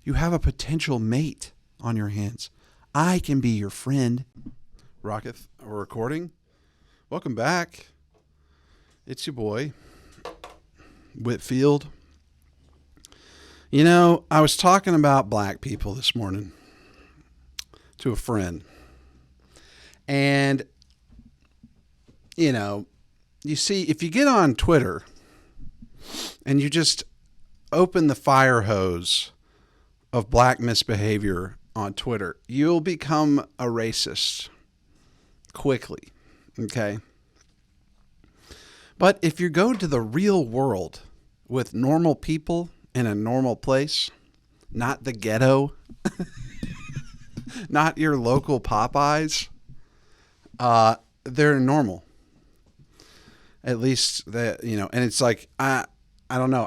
You have a potential mate on your hands. I can be your friend. Rocketh, we're recording. Welcome back. It's your boy, Whitfield. You know, I was talking about black people this morning to a friend. And, you know, you see, if you get on Twitter and you just open the fire hose of black misbehavior on Twitter, you'll become a racist quickly, okay? But if you go to the real world with normal people in a normal place, not the ghetto, not your local Popeyes, they're normal. At least that, you know, and it's like, I don't know.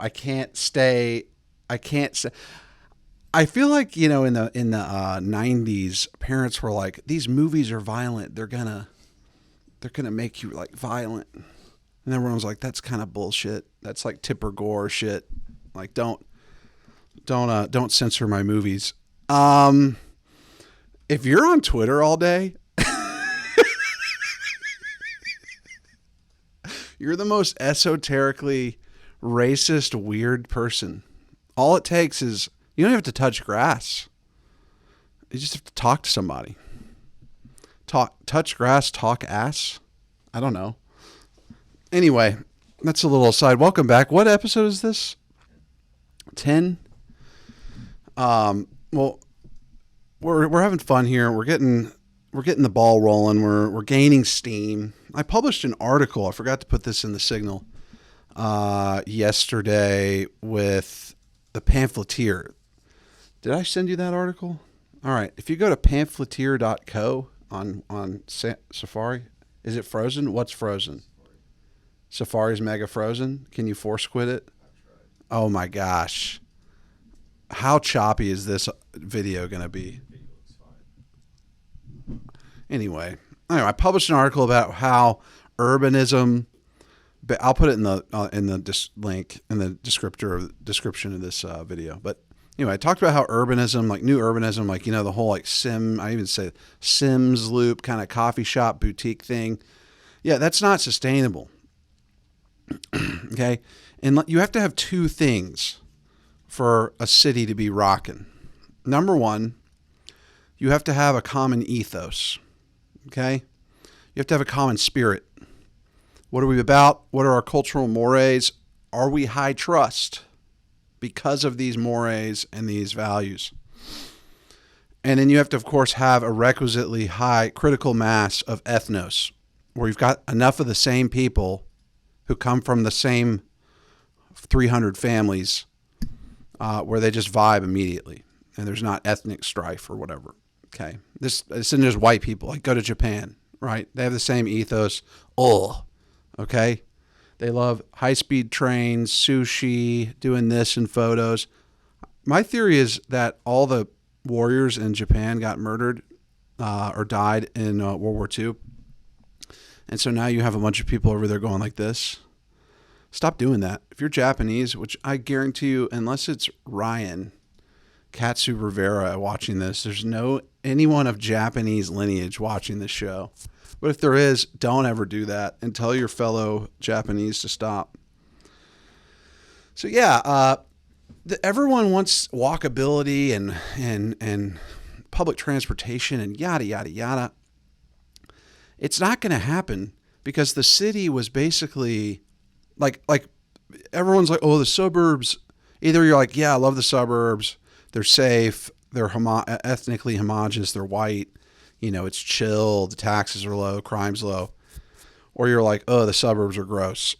I feel like, you know, in the 90s, parents were like, these movies are violent. They're gonna make you like violent. And everyone was like, that's kind of bullshit. That's like Tipper Gore shit. Like, don't censor my movies. If you're on Twitter all day, you're the most esoterically racist, weird person. All it takes is, you don't have to touch grass. You just have to talk to somebody. Touch grass, talk ass. I don't know. Anyway, that's a little aside. Welcome back. What episode is this? 10? Well, we're having fun here. We're getting the ball rolling. We're gaining steam. I published an article. I forgot to put this in the signal yesterday with the Pamphleteer. Did I send you that article? All right. If you go to pamphleteer.co on Safari, is it frozen? What's frozen? Safari's mega frozen. Can you force quit it? Oh my gosh. How choppy is this video going to be? Anyway, I published an article about how urbanism, but I'll put it in the link in the description of this video. But anyway, I talked about how urbanism, like new urbanism, like, you know, the whole like I even say Sims loop kind of coffee shop boutique thing. Yeah, that's not sustainable. Okay. And you have to have two things for a city to be rocking. Number one, you have to have a common ethos. Okay. You have to have a common spirit. What are we about? What are our cultural mores? Are we high trust because of these mores and these values? And then you have to, of course, have a requisitely high critical mass of ethnos, where you've got enough of the same people who come from the same 300 families where they just vibe immediately and there's not ethnic strife or whatever. Okay. This isn't just white people. Like, go to Japan, right? They have the same ethos. Oh, okay. They love high-speed trains, sushi, doing this in photos. My theory is that all the warriors in Japan got murdered or died in World War II. And so now you have a bunch of people over there going like this. Stop doing that. If you're Japanese, which I guarantee you, unless it's Ryan Katsu Rivera watching this, there's no anyone of Japanese lineage watching this show. But if there is, don't ever do that and tell your fellow Japanese to stop. So yeah, everyone wants walkability and public transportation and yada, yada, yada. It's not going to happen because the city was basically like everyone's like, oh, the suburbs. Either you're like, yeah, I love the suburbs. They're safe. They're ethnically homogenous. They're white. You know, it's chill. The taxes are low. Crime's low. Or you're like, oh, the suburbs are gross.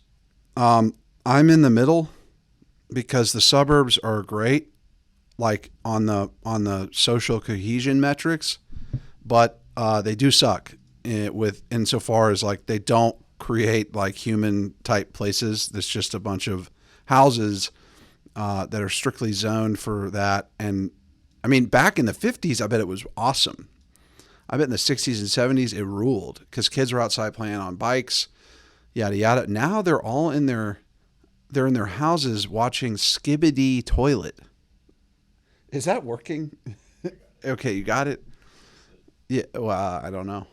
I'm in the middle because the suburbs are great, like on the social cohesion metrics, but they do suck insofar as like they don't create like human type places. That's just a bunch of houses that are strictly zoned for that. And I mean, back in the 50s, I bet it was awesome. I bet in the 60s and 70s it ruled because kids were outside playing on bikes, yada yada. Now they're all in their houses watching Skibidi Toilet. Is that working? Okay, you got it. Yeah. Well, I don't know.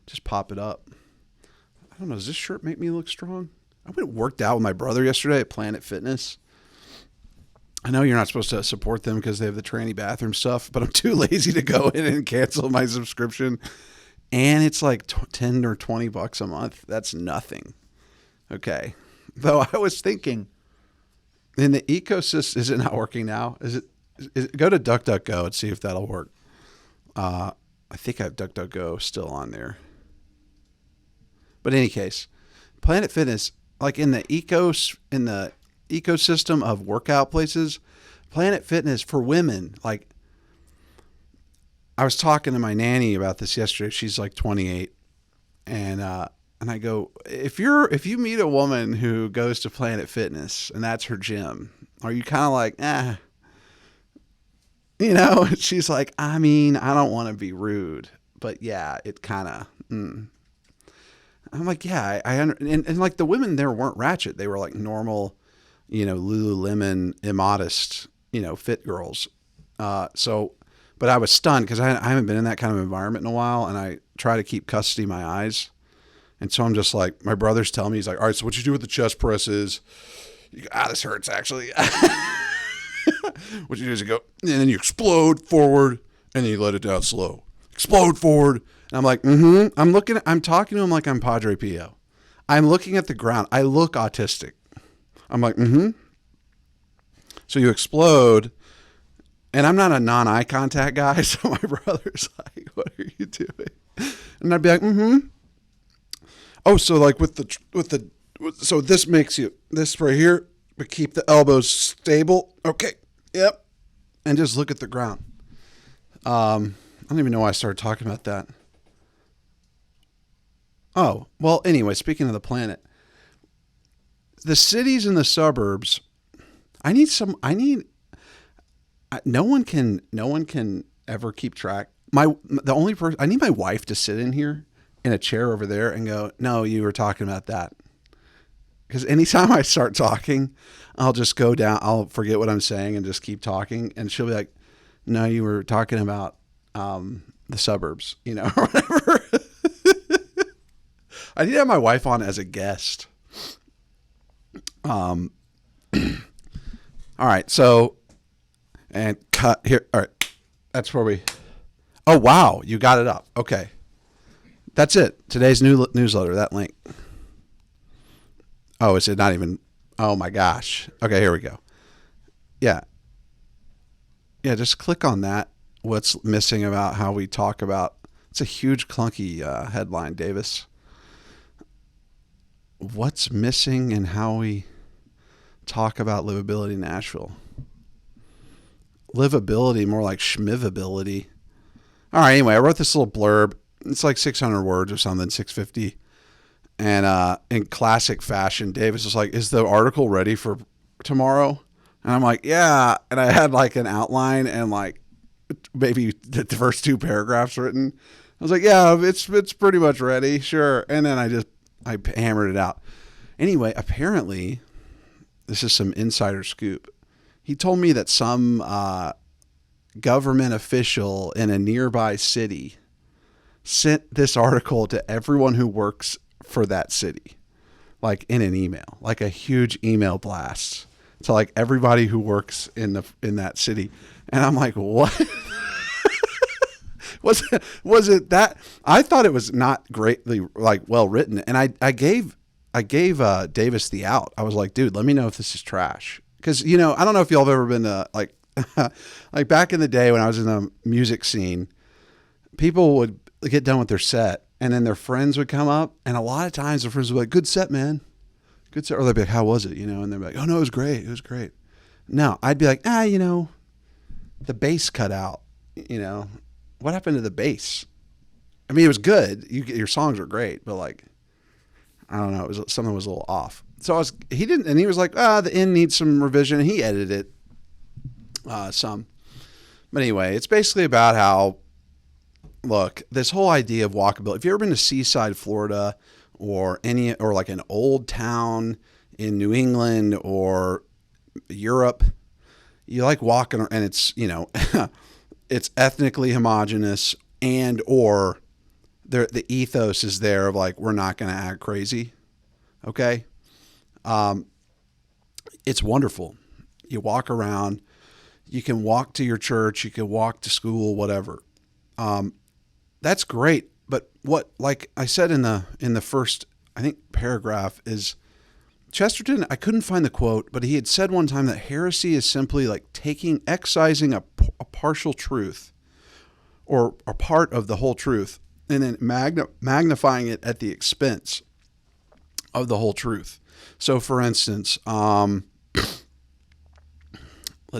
Just pop it up. I don't know. Does this shirt make me look strong? I went and worked out with my brother yesterday at Planet Fitness. I know you're not supposed to support them because they have the tranny bathroom stuff, but I'm too lazy to go in and cancel my subscription. And it's like 10 or 20 bucks a month. That's nothing. Okay. Though I was thinking, in the ecosystem, is it not working now? Go to DuckDuckGo and see if that'll work. I think I have DuckDuckGo still on there. But in any case, Planet Fitness, like in the ecosystem of workout places, Planet Fitness for women, like I was talking to my nanny about this yesterday. She's like 28, and I go, if you meet a woman who goes to Planet Fitness and that's her gym, are you kind of like, you know? She's like, I mean, I don't want to be rude, but yeah, it kind of. I'm like, yeah, and like the women there weren't ratchet. They were like normal, you know, Lululemon, immodest, you know, fit girls. But I was stunned because I haven't been in that kind of environment in a while, and I try to keep custody of my eyes. And so I'm just like, my brother's telling me, he's like, all right, so what you do with the chest presses? This hurts actually. What you do is you go, and then you explode forward, and then you let it down slow. Explode forward. And I'm like, I'm talking to him like I'm Padre Pio. I'm looking at the ground. I look autistic. I'm like, So you explode, and I'm not a non-eye contact guy, so my brother's like, what are you doing? And I'd be like, Oh, so like so this makes you, this right here, but keep the elbows stable. Okay. Yep. And just look at the ground. I don't even know why I started talking about that. Oh, well, anyway, speaking of the planet, the cities and the suburbs, no one can ever keep track. The only person, I need my wife to sit in here in a chair over there and go, no, you were talking about that. Because anytime I start talking, I'll just go down, I'll forget what I'm saying and just keep talking. And she'll be like, no, you were talking about the suburbs, you know, or whatever. I need to have my wife on as a guest. All right. So, and cut here. All right. That's where oh, wow. You got it up. Okay. That's it. Today's new newsletter, that link. Oh, is it not even? Oh my gosh. Okay. Here we go. Yeah. Yeah. Just click on that. What's missing about how we talk about, it's a huge clunky headline, Davis. What's missing in how we talk about livability in Nashville? Livability, more like schmivability. All right, anyway, I wrote this little blurb. It's like 600 words or something, 650. And in classic fashion, Davis was like, is the article ready for tomorrow? And I'm like, yeah. And I had like an outline and like maybe the first two paragraphs written. I was like, yeah, it's pretty much ready. Sure. And then I hammered it out. Anyway, apparently, this is some insider scoop. He told me that some government official in a nearby city sent this article to everyone who works for that city, like in an email, like a huge email blast to like everybody who works in that city. And I'm like, what? Was it that? I thought it was not greatly like well written, and I gave Davis the out. I was like, dude, let me know if this is trash, because you know I don't know if y'all have ever been to like like back in the day when I was in the music scene, people would get done with their set, and then their friends would come up, and a lot of times their friends would be like, "Good set, man, good set," or they'd be like, "How was it?" You know, and they'd be like, "Oh no, it was great, it was great." No, I'd be like, you know, the bass cut out, you know. What happened to the bass? I mean, it was good. Your songs were great, but like, I don't know. Something was a little off. So he was like, the end needs some revision. And he edited it some. But anyway, it's basically about how, look, this whole idea of walkability. If you've ever been to Seaside, Florida, or like an old town in New England or Europe, you like walking, and it's, it's ethnically homogenous, and or the ethos is there of like, we're not going to act crazy. Okay. It's wonderful. You walk around, you can walk to your church, you can walk to school, whatever. That's great. But what, like I said in the first, I think, paragraph, is Chesterton, I couldn't find the quote, but he had said one time that heresy is simply like excising a partial truth or a part of the whole truth, and then magnifying it at the expense of the whole truth. So for instance, let's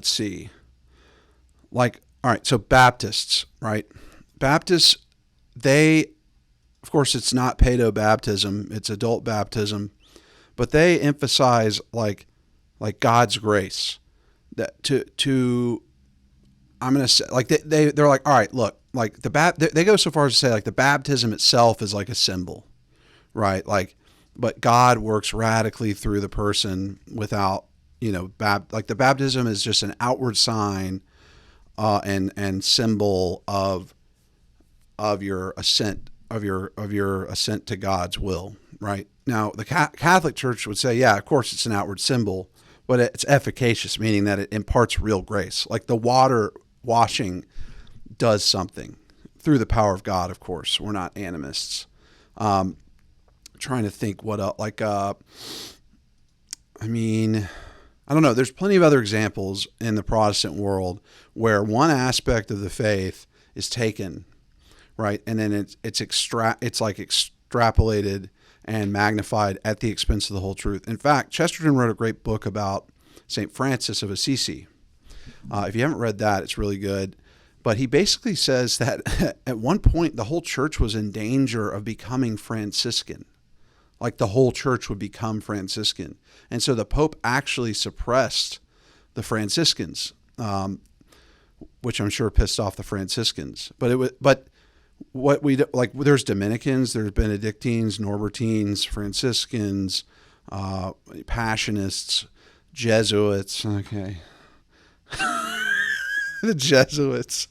see, like, all right, so Baptists, right? Baptists, of course, it's not pedo baptism, it's adult baptism, but they emphasize like God's grace, that I'm going to say, like, they're like, all right, look, like they go so far as to say like the baptism itself is like a symbol, right? Like, but God works radically through the person without, like the baptism is just an outward sign and symbol of your assent, of your assent to God's will, right? Now, the Catholic Church would say, yeah, of course it's an outward symbol, but it's efficacious, meaning that it imparts real grace. Like the water washing does something through the power of God, of course. We're not animists. Trying to think what else, like, I don't know. There's plenty of other examples in the Protestant world where one aspect of the faith is taken, right, and then it's like extrapolated and magnified at the expense of the whole truth. In fact, Chesterton wrote a great book about St. Francis of Assisi. If you haven't read that, it's really good. But he basically says that at one point the whole church was in danger of becoming Franciscan. Like the whole church would become Franciscan. And so the Pope actually suppressed the Franciscans, which I'm sure pissed off the Franciscans. But what we like, there's Dominicans, there's Benedictines, Norbertines, Franciscans, Passionists, Jesuits. Okay. The Jesuits,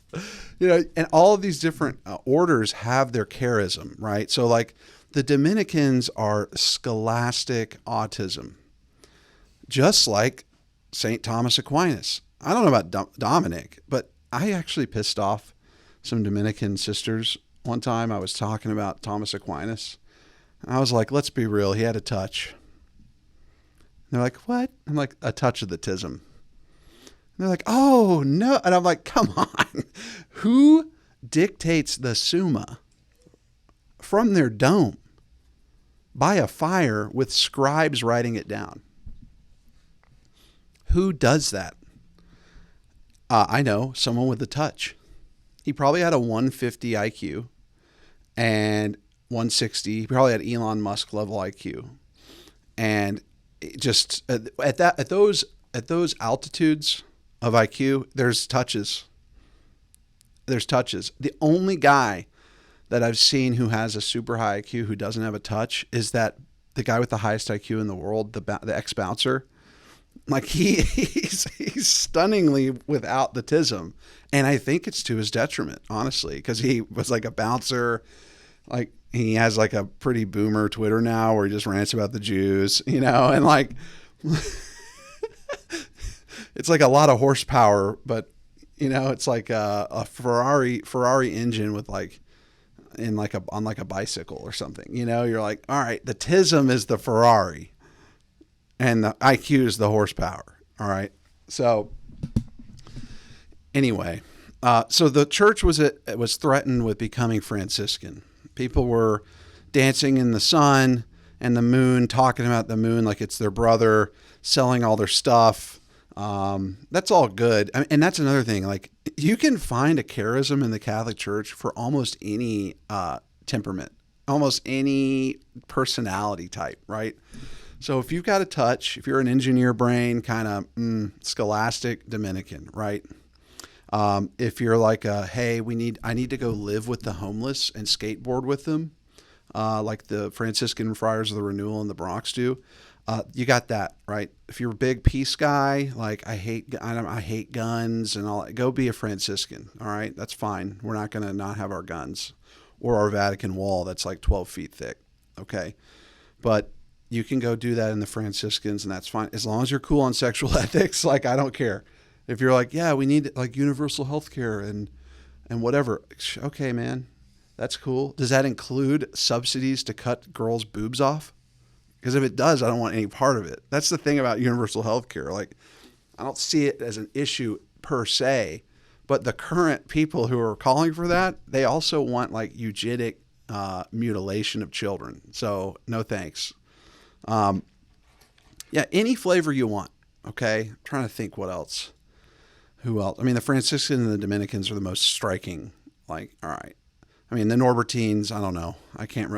and all of these different orders have their charism, right? So like the Dominicans are scholastic autism, just like St. Thomas Aquinas. I don't know about Dominic, but I actually pissed off some Dominican sisters one time. I was talking about Thomas Aquinas. I was like, let's be real. He had a touch. And they're like, what? I'm like, a touch of the tism. They're like, oh, no. And I'm like, come on. Who dictates the Summa from their dome by a fire with scribes writing it down? Who does that? I know, someone with a touch. He probably had a 150 IQ and 160. He probably had Elon Musk level IQ. And just at those altitudes of IQ, there's touches. There's touches. The only guy that I've seen who has a super high IQ who doesn't have a touch is that the guy with the highest IQ in the world, the ex-bouncer. Like he's stunningly without the tism. And I think it's to his detriment, honestly, because he was like a bouncer. Like he has like a pretty boomer Twitter now where he just rants about the Jews, and like it's like a lot of horsepower, but it's like a Ferrari engine with like on a bicycle or something. You're like, all right, the tism is the Ferrari and the IQ is the horsepower. All right. So anyway, so the church was threatened with becoming Franciscan. People were dancing in the sun and the moon, talking about the moon like it's their brother, selling all their stuff. That's all good. And that's another thing. Like you can find a charism in the Catholic Church for almost any temperament, almost any personality type, right? So if you've got a touch, if you're an engineer brain, kind of scholastic Dominican, right? If you're like, hey, I need to go live with the homeless and skateboard with them, like the Franciscan Friars of the Renewal in the Bronx do. You got that, right? If you're a big peace guy, like I hate guns and all that, go be a Franciscan. All right, that's fine. We're not going to not have our guns or our Vatican wall that's like 12 feet thick. Okay, but you can go do that in the Franciscans, and that's fine as long as you're cool on sexual ethics. Like I don't care if you're like, yeah, we need like universal health care and whatever. Okay, man, that's cool. Does that include subsidies to cut girls' boobs off? Because if it does, I don't want any part of it. That's the thing about universal health care. Like, I don't see it as an issue per se, but the current people who are calling for that, they also want like eugenic mutilation of children. So no thanks. Yeah, any flavor you want. Okay, I'm trying to think what else. Who else? I mean, the Franciscans and the Dominicans are the most striking. Like, all right. I mean, the Norbertines, I don't know. I can't.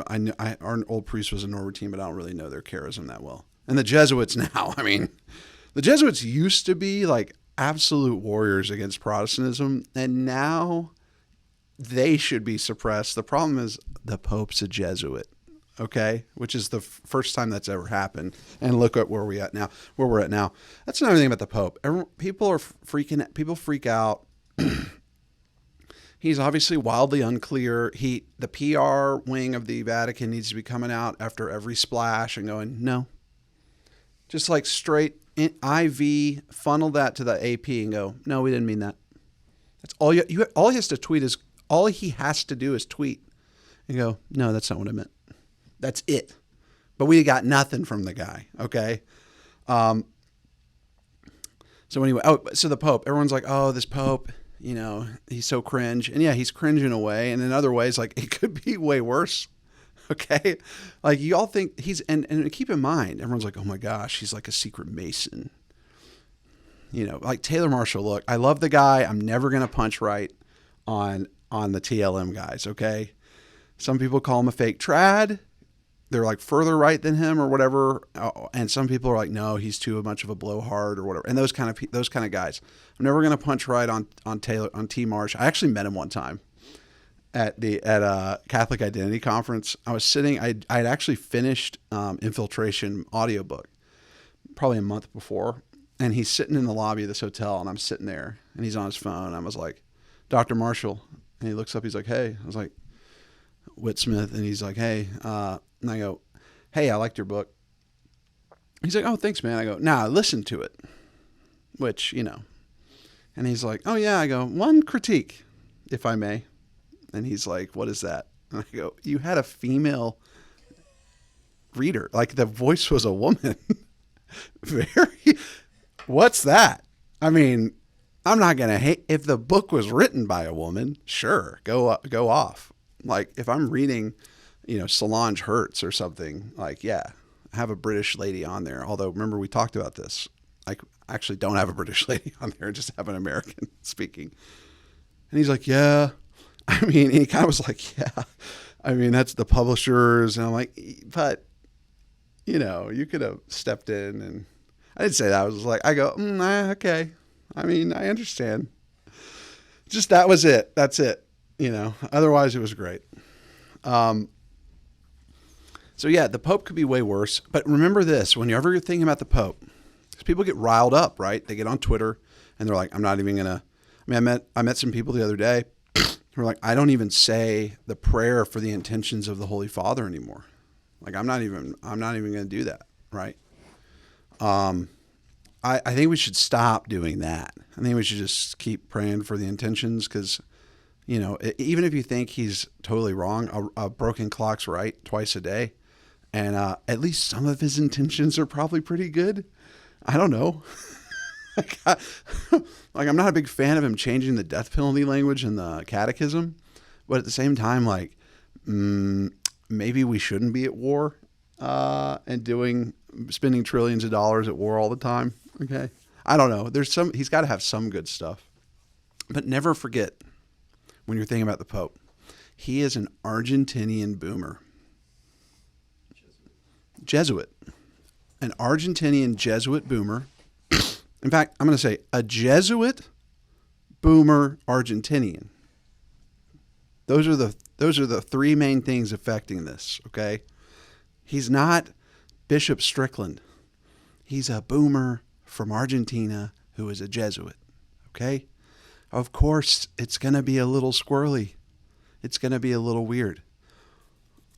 Our old priest was a Norbertine, but I don't really know their charism that well. And the Jesuits now. I mean, the Jesuits used to be like absolute warriors against Protestantism, and now they should be suppressed. The problem is the Pope's a Jesuit. Okay, which is the first time that's ever happened. And look at where we're at now. That's another thing about the Pope. People freak out. He's obviously wildly unclear. The PR wing of the Vatican needs to be coming out after every splash and going, no. Just like straight IV, funnel that to the AP and go, no, we didn't mean that. That's all all he has to tweet is, all he has to do is tweet and go, no, that's not what I meant. That's it. But we got nothing from the guy, okay? So anyway, so the Pope, everyone's like, oh, this Pope, he's so cringe. And yeah, he's cringe in a way. And in other ways, like, it could be way worse. Okay. Like, you all think and keep in mind, everyone's like, oh my gosh, he's like a secret Mason. Like Taylor Marshall, look, I love the guy. I'm never going to punch right on the TLM guys. Okay. Some people call him a fake trad. They're like further right than him or whatever. And some people are like, no, he's too much of a blowhard or whatever. And those kind of guys. I'm never going to punch right on T Marsh. I actually met him one time at a Catholic Identity Conference. I was sitting, I'd actually finished Infiltration audiobook probably a month before. And he's sitting in the lobby of this hotel and I'm sitting there and he's on his phone. I was like, Dr. Marshall. And he looks up, he's like, hey. I was like, Whitsmith. And he's like, hey, and I go, hey, I liked your book. He's like, oh, thanks, man. I go, nah, listen to it, which, and he's like, oh yeah. I go, one critique, if I may. And he's like, what is that? And I go, you had a female reader. Like the voice was a woman. What's that? I mean, I'm not going to hate if the book was written by a woman. Sure. Go off. Like if I'm reading, Solange Hertz or something, like, yeah, have a British lady on there. Although remember we talked about this. I actually don't have a British lady on there. I just have an American speaking. And he's like, yeah, I mean, he kind of was like, yeah, I mean, that's the publishers. And I'm like, but you could have stepped in and I didn't say that. I was like, I go, okay. I mean, I understand. Just, that was it. That's it. Otherwise it was great. So yeah, the Pope could be way worse, but remember this, whenever you're thinking about the Pope, because people get riled up, right? They get on Twitter and they're like, I'm not even gonna, I met some people the other day who were like, I don't even say the prayer for the intentions of the Holy Father anymore. Like, I'm not even going to do that. Right. I think we should stop doing that. I think we should just keep praying for the intentions. Cause even if you think he's totally wrong, a broken clock's right twice a day. And at least some of his intentions are probably pretty good. I don't know. Like, I'm not a big fan of him changing the death penalty language in the catechism. But at the same time, like, maybe we shouldn't be at war and spending trillions of dollars at war all the time. Okay. I don't know. He's got to have some good stuff. But never forget, when you're thinking about the Pope, he is an Argentinian boomer. Jesuit. An Argentinian Jesuit boomer. In fact, I'm going to say a Jesuit boomer Argentinian. Those are the three main things affecting this, okay? He's not Bishop Strickland. He's a boomer from Argentina who is a Jesuit. Okay? Of course, it's going to be a little squirrely. It's going to be a little weird.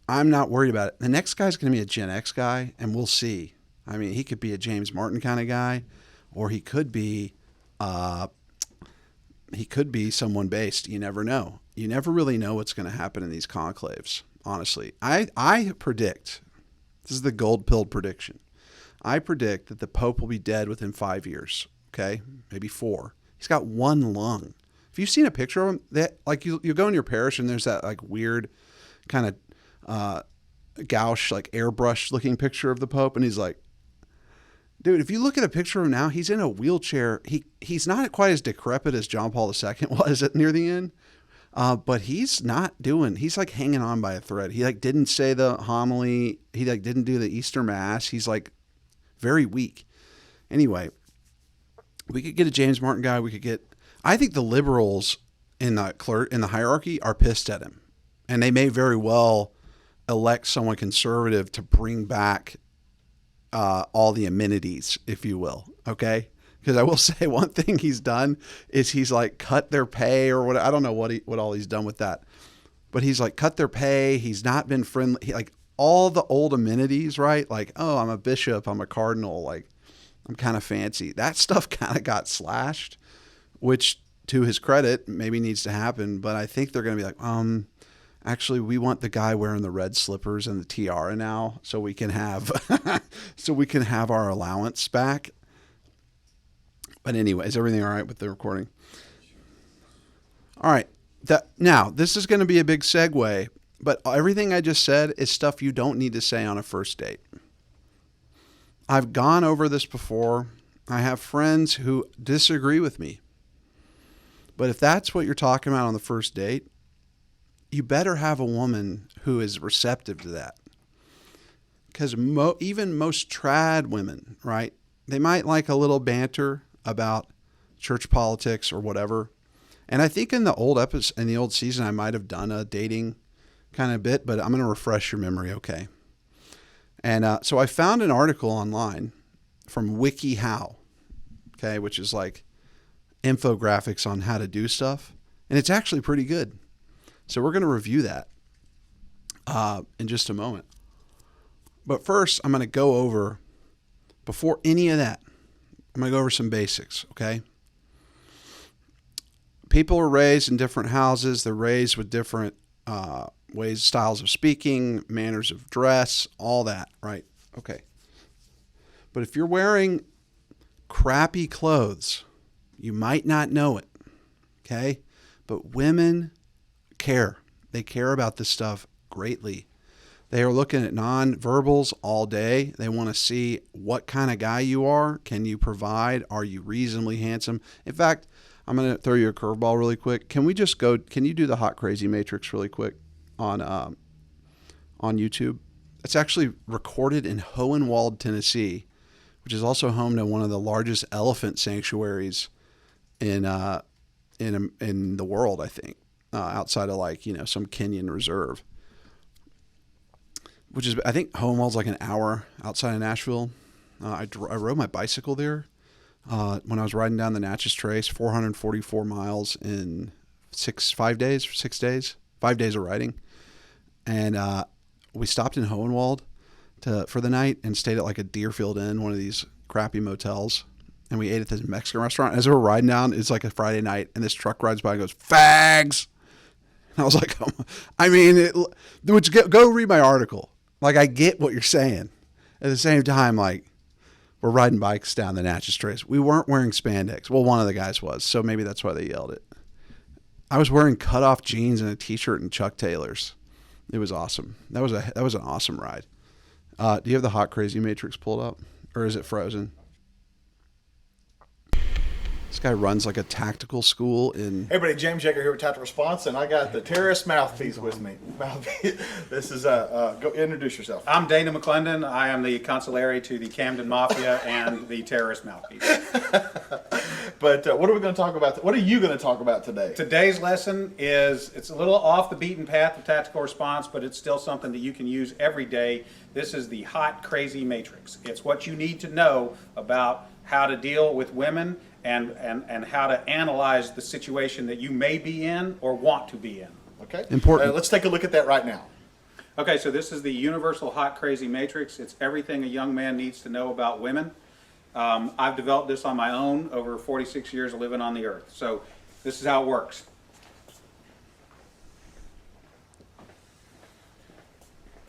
I'm not worried about it. The next guy's going to be a Gen X guy, and we'll see. I mean, he could be a James Martin kind of guy, or he could be someone based. You never know. You never really know what's going to happen in these conclaves, honestly. I predict, this is the Goldpilled prediction, I predict that the Pope will be dead within 5 years, okay? Maybe 4. He's got one lung. If you've seen a picture of him, that like you go in your parish and there's that like weird kind of gouache, like airbrush looking picture of the Pope, and he's like, dude, if you look at a picture of him now, he's in a wheelchair. He's not quite as decrepit as John Paul II was at near the end, but he's like hanging on by a thread. He like didn't say the homily. He like didn't do the Easter Mass. He's like very weak. Anyway, we could get a James Martin guy. I think the liberals in the hierarchy are pissed at him, and they may very well elect someone conservative to bring back all the amenities, if you will. Okay. Because I will say one thing he's done is he's like cut their pay or what. I don't know what all he's done with that, but he's like cut their pay. He's not been friendly. Like all the old amenities, right? Like, oh, I'm a bishop, I'm a cardinal. Like I'm kind of fancy. That stuff kind of got slashed, which to his credit maybe needs to happen. But I think they're going to be like, actually, we want the guy wearing the red slippers and the tiara now, so we can have our allowance back. But anyway, is everything all right with the recording? All right. Now, this is going to be a big segue, but everything I just said is stuff you don't need to say on a first date. I've gone over this before. I have friends who disagree with me. But if that's what you're talking about on the first date, you better have a woman who is receptive to that. Because even most trad women, right, they might like a little banter about church politics or whatever. And I think in the old season, I might have done a dating kind of bit, but I'm going to refresh your memory, okay? And so I found an article online from WikiHow, okay, which is like infographics on how to do stuff. And it's actually pretty good. So we're going to review that in just a moment. But first, I'm going to go over, before any of that, I'm going to go over some basics, okay? People are raised in different houses. They're raised with different styles of speaking, manners of dress, all that, right? Okay. But if you're wearing crappy clothes, you might not know it, okay? But women care. They care about this stuff greatly. They are looking at nonverbals all day. They want to see what kind of guy you are. Can you provide? Are you reasonably handsome? In fact, I'm going to throw you a curveball really quick. Can you do the Hot Crazy Matrix really quick on YouTube? It's actually recorded in Hohenwald, Tennessee, which is also home to one of the largest elephant sanctuaries in the world, I think, outside of some Kenyan reserve. Which is, I think Hohenwald's like an hour outside of Nashville. I rode my bicycle there when I was riding down the Natchez Trace, 444 miles in 5 days, 6 days, 5 days of riding. And we stopped in Hohenwald for the night and stayed at like a Deerfield Inn, one of these crappy motels. And we ate at this Mexican restaurant. As we were riding down, it's like a Friday night, and this truck rides by and goes, "Fags!" And I was like, go read my article. Like, I get what you're saying. At the same time, like, we're riding bikes down the Natchez Trace. We weren't wearing spandex. Well, one of the guys was, so maybe that's why they yelled it. I was wearing cut-off jeans and a T-shirt and Chuck Taylors. It was awesome. That was an awesome ride. Do you have the Hot Crazy Matrix pulled up? Or is it frozen? This guy runs like a tactical school in... Hey everybody, James Yeager here with Tactical Response, and I got the terrorist mouthpiece with me. This is, go introduce yourself. I'm Dana McClendon. I am the consigliere to the Camden Mafia and the terrorist mouthpiece. But what are we going to talk about? What are you going to talk about today? Today's lesson is, it's a little off the beaten path of tactical response, but it's still something that you can use every day. This is the hot, crazy matrix. It's what you need to know about how to deal with women and how to analyze the situation that you may be in or want to be in. Okay. Important. Let's take a look at that right now. Okay, so this is the universal hot, crazy matrix. It's everything a young man needs to know about women. I've developed this on my own over 46 years of living on the earth. So this is how it works.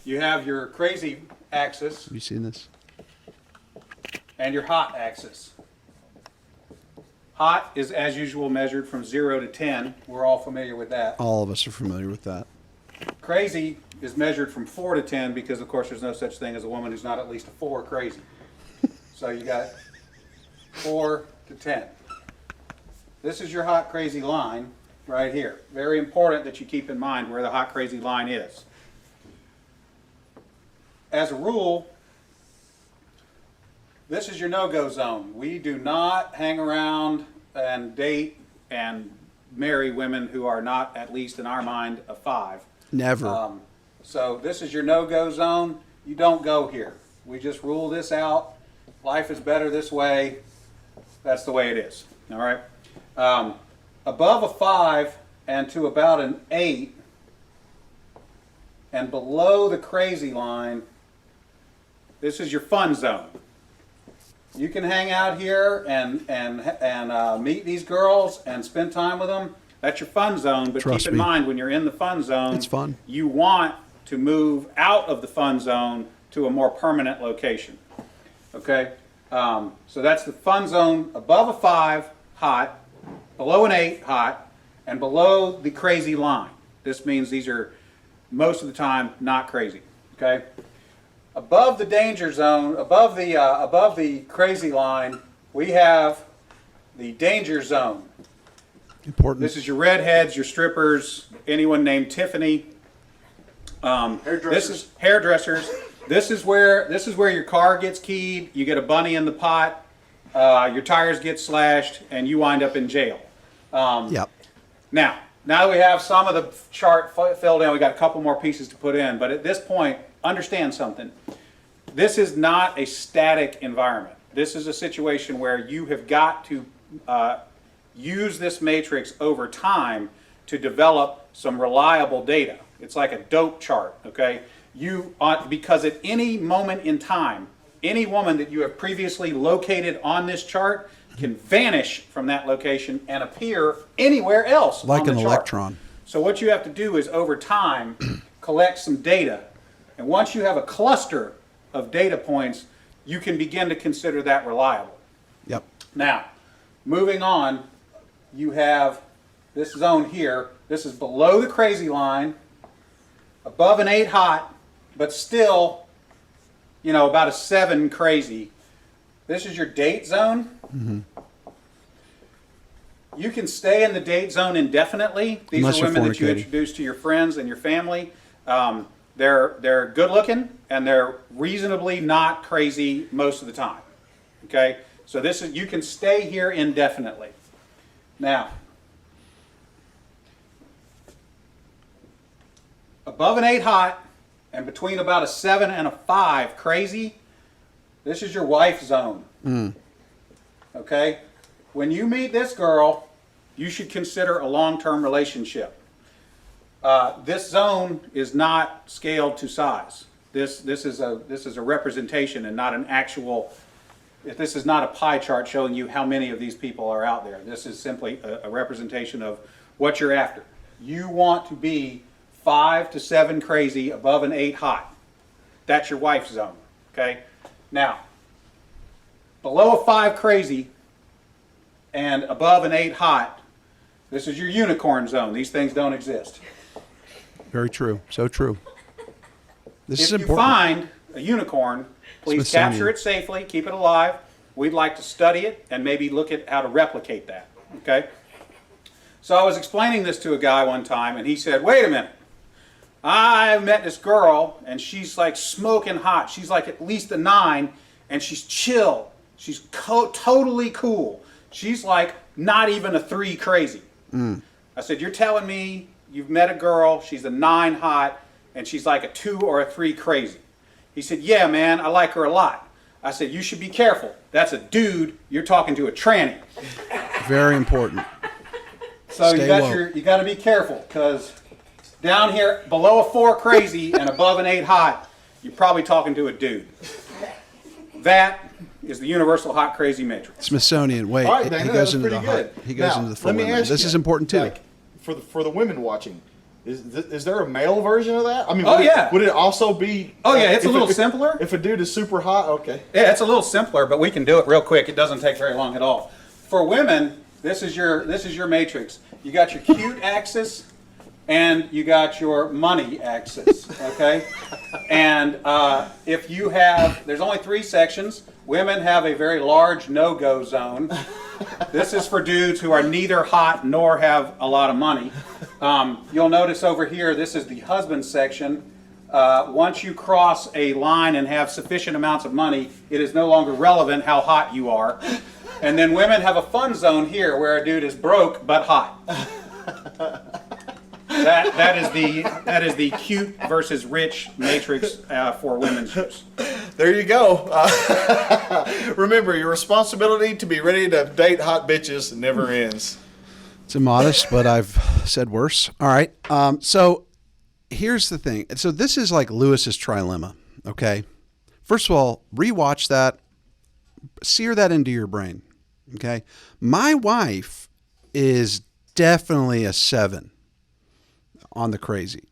You have your crazy axis Have you seen this? and your hot axis. Hot is, as usual, measured from 0 to 10. We're all familiar with that. All of us are familiar with that. Crazy is measured from 4 to 10 because, of course, there's no such thing as a woman who's not at least a 4 crazy. So you got 4 to 10. This is your hot, crazy line right here. Very important that you keep in mind where the hot, crazy line is. As a rule, this is your no-go zone. We do not hang around and date and marry women who are not, at least in our mind, a 5. Never. So this is your no-go zone. You don't go here. We just rule this out. Life is better this way. That's the way it is. All right. Above a 5 and to about an 8, and below the crazy line, this is your fun zone. You can hang out here and meet these girls and spend time with them. That's your fun zone. But Trust keep in me. mind, when you're in the fun zone, It's fun. you want to move out of the fun zone to a more permanent location. Okay? So that's the fun zone above a 5, hot, below an 8, hot, and below the crazy line. This means these are, most of the time, not crazy. Okay? Above the danger zone, above the crazy line, we have the danger zone. Important. This is your redheads, your strippers, anyone named Tiffany. This is hairdressers. This is where your car gets keyed. You get a bunny in the pot. Your tires get slashed, and you wind up in jail. Yep. Now that we have some of the chart filled in, we got a couple more pieces to put in. But at this point, understand something. This is not a static environment. This is a situation where you have got to use this matrix over time to develop some reliable data. It's like a dope chart, okay? Because at any moment in time, any woman that you have previously located on this chart can vanish from that location and appear anywhere else Like on the an chart. electron. So what you have to do is, over time, collect some data. And once you have a cluster of data points, you can begin to consider that reliable. Yep. Now, moving on, you have this zone here. This is below the crazy line, above an 8 hot, but still, about a 7 crazy. This is your date zone. Mm-hmm. You can stay in the date zone indefinitely. These Unless are you're women that you fornicating. introduce to your friends and your family. They're good looking and they're reasonably not crazy most of the time. Okay, so you can stay here indefinitely. Now, above an 8 hot and between about a 7 and a 5 crazy, this is your wife zone. Okay, when you meet this girl, you should consider a long-term relationship. This zone is not scaled to size. This is a representation and not an actual. This is not a pie chart showing you how many of these people are out there. This is simply a representation of what you're after. You want to be 5 to 7 crazy above an 8 hot. That's your wife zone. Okay. Now, below a 5 crazy and above an 8 hot, this is your unicorn zone. These things don't exist. Very true. So true. This is If you important. find a unicorn, please Smithsonian. capture it safely, keep it alive. We'd like to study it and maybe look at how to replicate that. Okay? So I was explaining this to a guy one time, and he said, wait a minute. I met this girl, and she's like smoking hot. She's like at least a 9, and she's chill. She's totally cool. She's like not even a 3 crazy. I said, you're telling me you've met a girl, she's a 9 hot, and she's like a 2 or a 3 crazy. He said, yeah, man, I like her a lot. I said, you should be careful. That's a dude. You're talking to a tranny. Very important. So Stay you got to be careful, because down here below a 4 crazy and above an 8 hot, you're probably talking to a dude. That is the universal hot crazy matrix. Smithsonian. Wait, All right, Dana, he goes into pretty the good. hot. He goes Now, into the let me women. ask This you, is important too. like, for the women watching, is there a male version of that? I mean, would it also be? Oh yeah, it's a little if, simpler. If a dude is super hot, okay. Yeah, it's a little simpler, but we can do it real quick. It doesn't take very long at all. For women, this is your matrix. You got your cute axis, and you got your money axis. Okay, and if you have, there's only 3 sections. Women have a very large no-go zone. This is for dudes who are neither hot nor have a lot of money. You'll notice over here, this is the husband section. Once you cross a line and have sufficient amounts of money, it is no longer relevant how hot you are. And then women have a fun zone here where a dude is broke but hot. That is the cute versus rich matrix for women's use. There you go. Remember, your responsibility to be ready to date hot bitches never ends. It's immodest, but I've said worse. All right. So here's the thing. So this is like Lewis's trilemma. Okay. First of all, rewatch that, sear that into your brain. Okay. My wife is definitely a 7 on the crazy.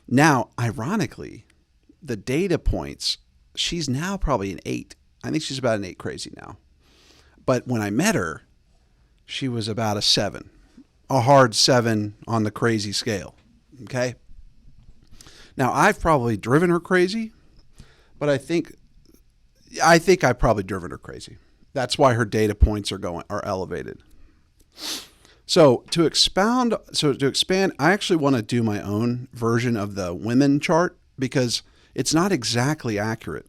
Now, ironically, the data points, she's now probably an 8. I think she's about an 8 crazy now. But when I met her, she was about a 7. A hard 7 on the crazy scale. Okay? Now, I've probably driven her crazy, but I think I've probably driven her crazy. That's why her data points are elevated. So to expand, I actually want to do my own version of the women chart because it's not exactly accurate.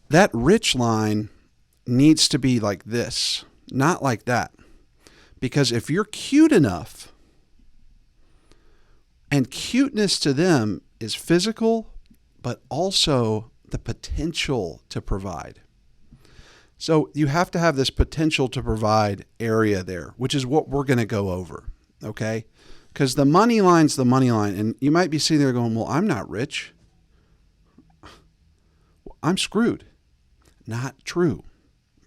That rich line needs to be like this, not like that. Because if you're cute enough, and cuteness to them is physical, but also the potential to provide. So you have to have this potential to provide area there, which is what we're going to go over, okay? Because the money line's the money line, and you might be sitting there going, well, I'm not rich. I'm screwed. Not true,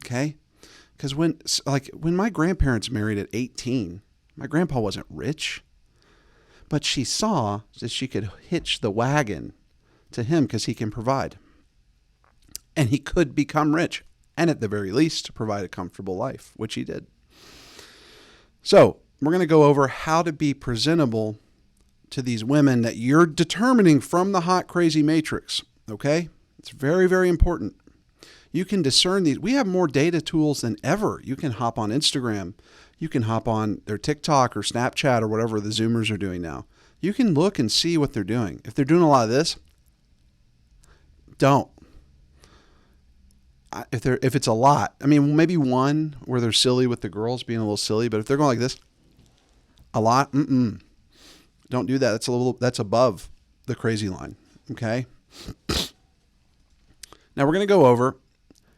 okay? Because when my grandparents married at 18, my grandpa wasn't rich, but she saw that she could hitch the wagon to him because he can provide. And he could become rich. And at the very least, provide a comfortable life, which he did. So we're going to go over how to be presentable to these women that you're determining from the hot, crazy matrix. Okay? It's very, very important. You can discern these. We have more data tools than ever. You can hop on Instagram. You can hop on their TikTok or Snapchat or whatever the Zoomers are doing now. You can look and see what they're doing. If they're doing a lot of this, don't. If it's a lot, I mean, maybe one where they're silly with the girls being a little silly, but if they're going like this, a lot, don't do that. That's above the crazy line. Okay. Now we're going to go over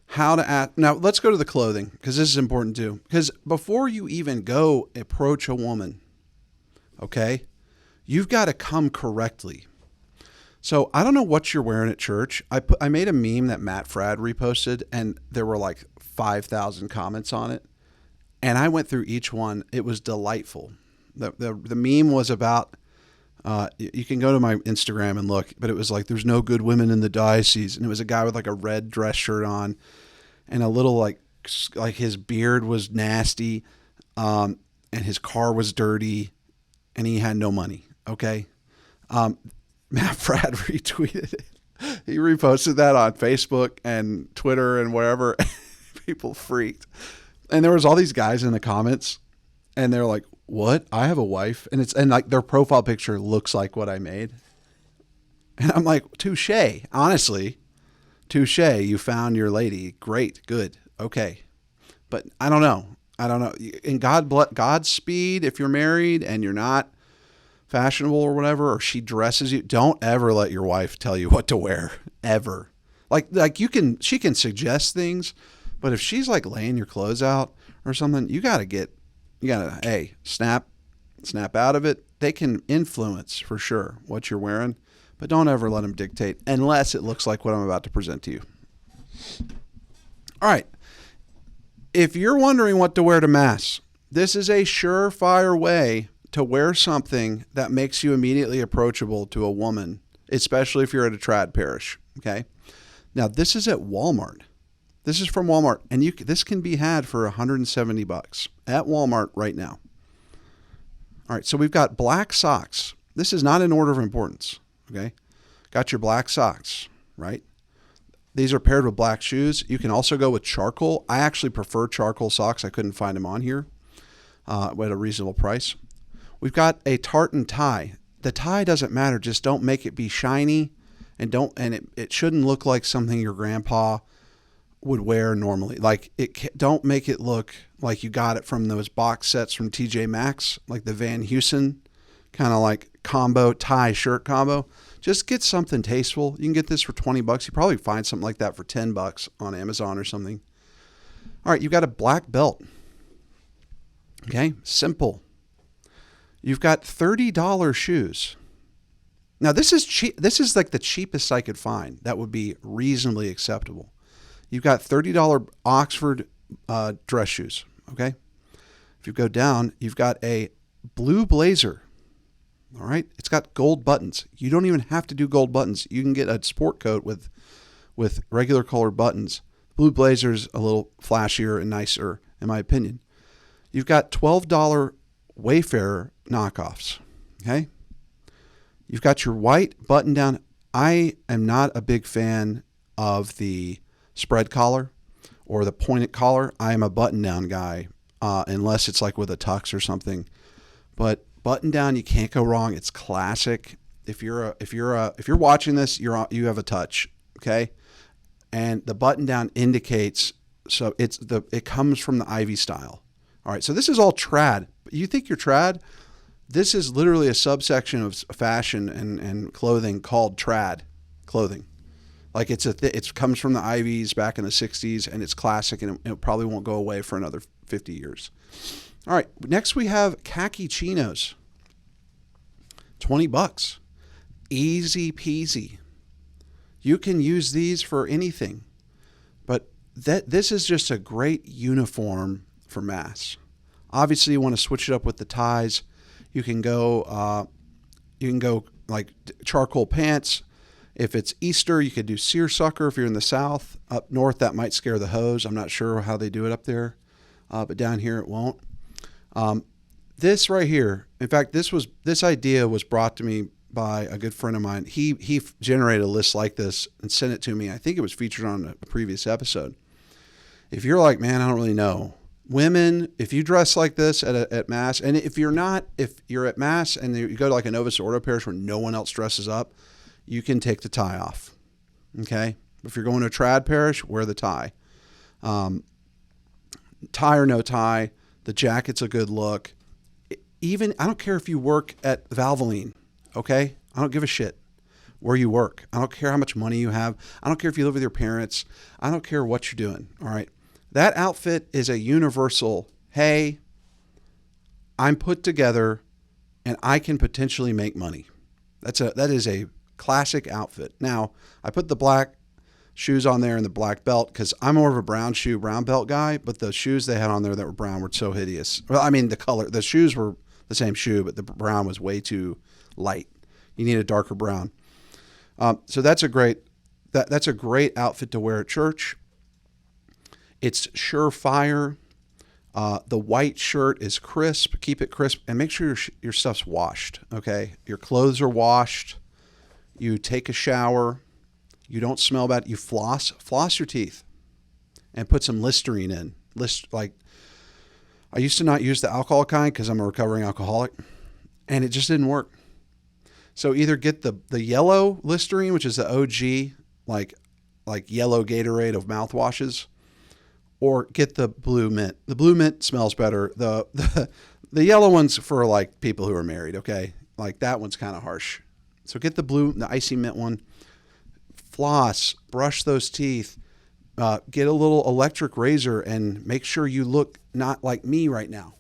how to act. Now let's go to the clothing because this is important too. Because before you even go approach a woman, okay, you've got to come correctly. So I don't know what you're wearing at church. I made a meme that Matt Frad reposted, and there were like 5,000 comments on it. And I went through each one. It was delightful. The meme was about, you can go to my Instagram and look, but it was like, there's no good women in the diocese. And it was a guy with like a red dress shirt on and a little like his beard was nasty, and his car was dirty, and he had no money. Okay. Matt Frad retweeted it. He reposted that on Facebook and Twitter and wherever. People freaked. And there was all these guys in the comments, and they're like, what? I have a wife. And like their profile picture looks like what I made. And I'm like, touche. Honestly, touche. You found your lady. Great. Good. Okay. But I don't know. And Godspeed if you're married and you're not fashionable or whatever, or she dresses you. Don't ever let your wife tell you what to wear, ever. She can suggest things, but if she's like laying your clothes out or something, you gotta hey, snap out of it. They can influence for sure what you're wearing, but don't ever let them dictate unless it looks like what I'm about to present to you. All right. If you're wondering what to wear to Mass, this is a surefire way to wear something that makes you immediately approachable to a woman, especially if you're at a trad parish. Okay. Now this is at Walmart. This is from Walmart, and this can be had for $170 at Walmart right now. All right, so we've got black socks. This is not in order of importance. Okay, got your black socks, right? These are paired with black shoes. You can also go with charcoal. I actually prefer charcoal socks. I couldn't find them on here at a reasonable price. We've got a tartan tie. The tie doesn't matter. Just don't make it be shiny, and it shouldn't look like something your grandpa would wear normally. Don't make it look like you got it from those box sets from TJ Maxx, like the Van Heusen kind of like combo tie shirt combo. Just get something tasteful. You can get this for $20. You probably find something like that for $10 on Amazon or something. All right, you've got a black belt. Okay, simple. You've got $30 shoes. Now this is cheap. This is like the cheapest I could find that would be reasonably acceptable. You've got $30 Oxford dress shoes. Okay, if you go down, you've got a blue blazer. All right, it's got gold buttons. You don't even have to do gold buttons. You can get a sport coat with regular colored buttons. Blue blazer's a little flashier and nicer, in my opinion. You've got $12 Wayfarer knockoffs. Okay, you've got your white button down. I am not a big fan of the spread collar or the pointed collar. I am a button down guy, unless it's like with a tux or something. But button down, you can't go wrong. It's classic. If you're watching this, you have a touch, okay? And the button down indicates, so it comes from the Ivy style. All right, so this is all trad. You think you're trad? This is literally a subsection of fashion and clothing called trad clothing. Like it comes from the Ivies back in the 60s, and it's classic, and it probably won't go away for another 50 years. All right, next we have khaki chinos. $20. Easy peasy. You can use these for anything, but this is just a great uniform for Mass. Obviously, you want to switch it up with the ties. You can go like charcoal pants. If it's Easter, you could do seersucker. If you're in the South, up north, that might scare the hose. I'm not sure how they do it up there, but down here it won't. This right here, in fact, this idea was brought to me by a good friend of mine. He generated a list like this and sent it to me. I think it was featured on a previous episode. If you're like, man, I don't really know. Women, if you dress like this at Mass, and if you're at Mass and you go to like a Novus Ordo parish where no one else dresses up, you can take the tie off. Okay? If you're going to a trad parish, wear the tie. Tie or no tie, the jacket's a good look. Even, I don't care if you work at Valvoline, okay? I don't give a shit where you work. I don't care how much money you have. I don't care if you live with your parents. I don't care what you're doing, all right? That outfit is a universal, hey, I'm put together and I can potentially make money. That is a classic outfit. Now, I put the black shoes on there and the black belt because I'm more of a brown belt guy, but the shoes they had on there that were brown were so hideous. Well, I mean, the shoes were the same shoe, but the brown was way too light. You need a darker brown. So that's a great outfit to wear at church. It's surefire. The white shirt is crisp. Keep it crisp and make sure your stuff's washed. Okay, your clothes are washed. You take a shower. You don't smell bad. You floss your teeth, and put some Listerine in. I used to not use the alcohol kind because I'm a recovering alcoholic, and it just didn't work. So either get the yellow Listerine, which is the OG, like yellow Gatorade of mouthwashes, or get the blue mint. The blue mint smells better. The yellow one's for like people who are married, okay? Like that one's kind of harsh. So get the icy mint one. Floss, brush those teeth, get a little electric razor, and make sure you look not like me right now,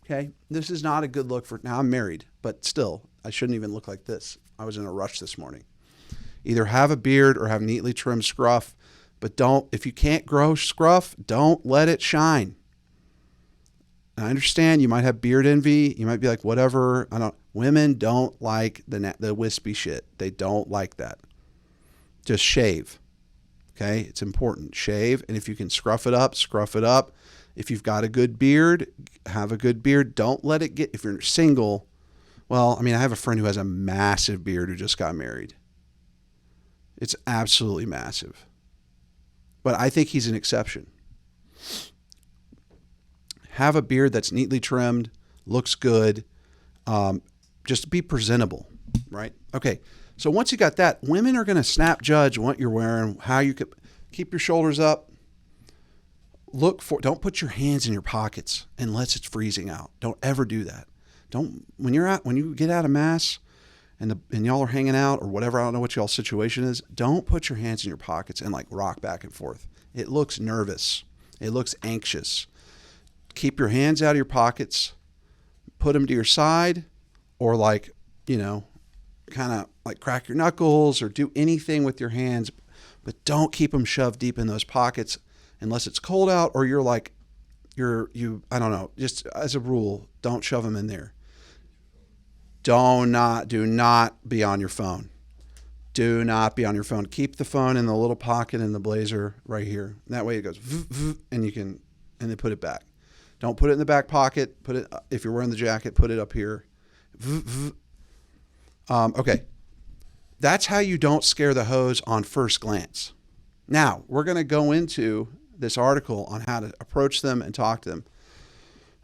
okay? This is not a good look for, now I'm married, but still, I shouldn't even look like this. I was in a rush this morning. Either have a beard or have neatly trimmed scruff, but if you can't grow scruff, don't let it shine. And I understand you might have beard envy. You might be like, whatever. Women don't like the wispy shit. They don't like that. Just shave. Okay? It's important. Shave. And if you can scruff it up, scruff it up. If you've got a good beard, have a good beard. Don't let it if you're single. Well, I mean, I have a friend who has a massive beard who just got married. It's absolutely massive. But I think he's an exception. Have a beard that's neatly trimmed, looks good. Just be presentable, right? Okay. So once you got that, women are going to snap judge what you're wearing, how you could keep your shoulders up. Don't put your hands in your pockets unless it's freezing out. Don't ever do that. When you get out of mass and y'all are hanging out or whatever, I don't know what y'all's situation is, don't put your hands in your pockets and like rock back and forth. It looks nervous. It looks anxious. Keep your hands out of your pockets, put them to your side, or like, kind of like crack your knuckles or do anything with your hands, but don't keep them shoved deep in those pockets unless it's cold out or I don't know, just as a rule, don't shove them in there. Do not be on your phone. Do not be on your phone. Keep the phone in the little pocket in the blazer right here. That way it goes, and then put it back. Don't put it in the back pocket. If you're wearing the jacket, put it up here. Okay. That's how you don't scare the hoes on first glance. Now, we're going to go into this article on how to approach them and talk to them.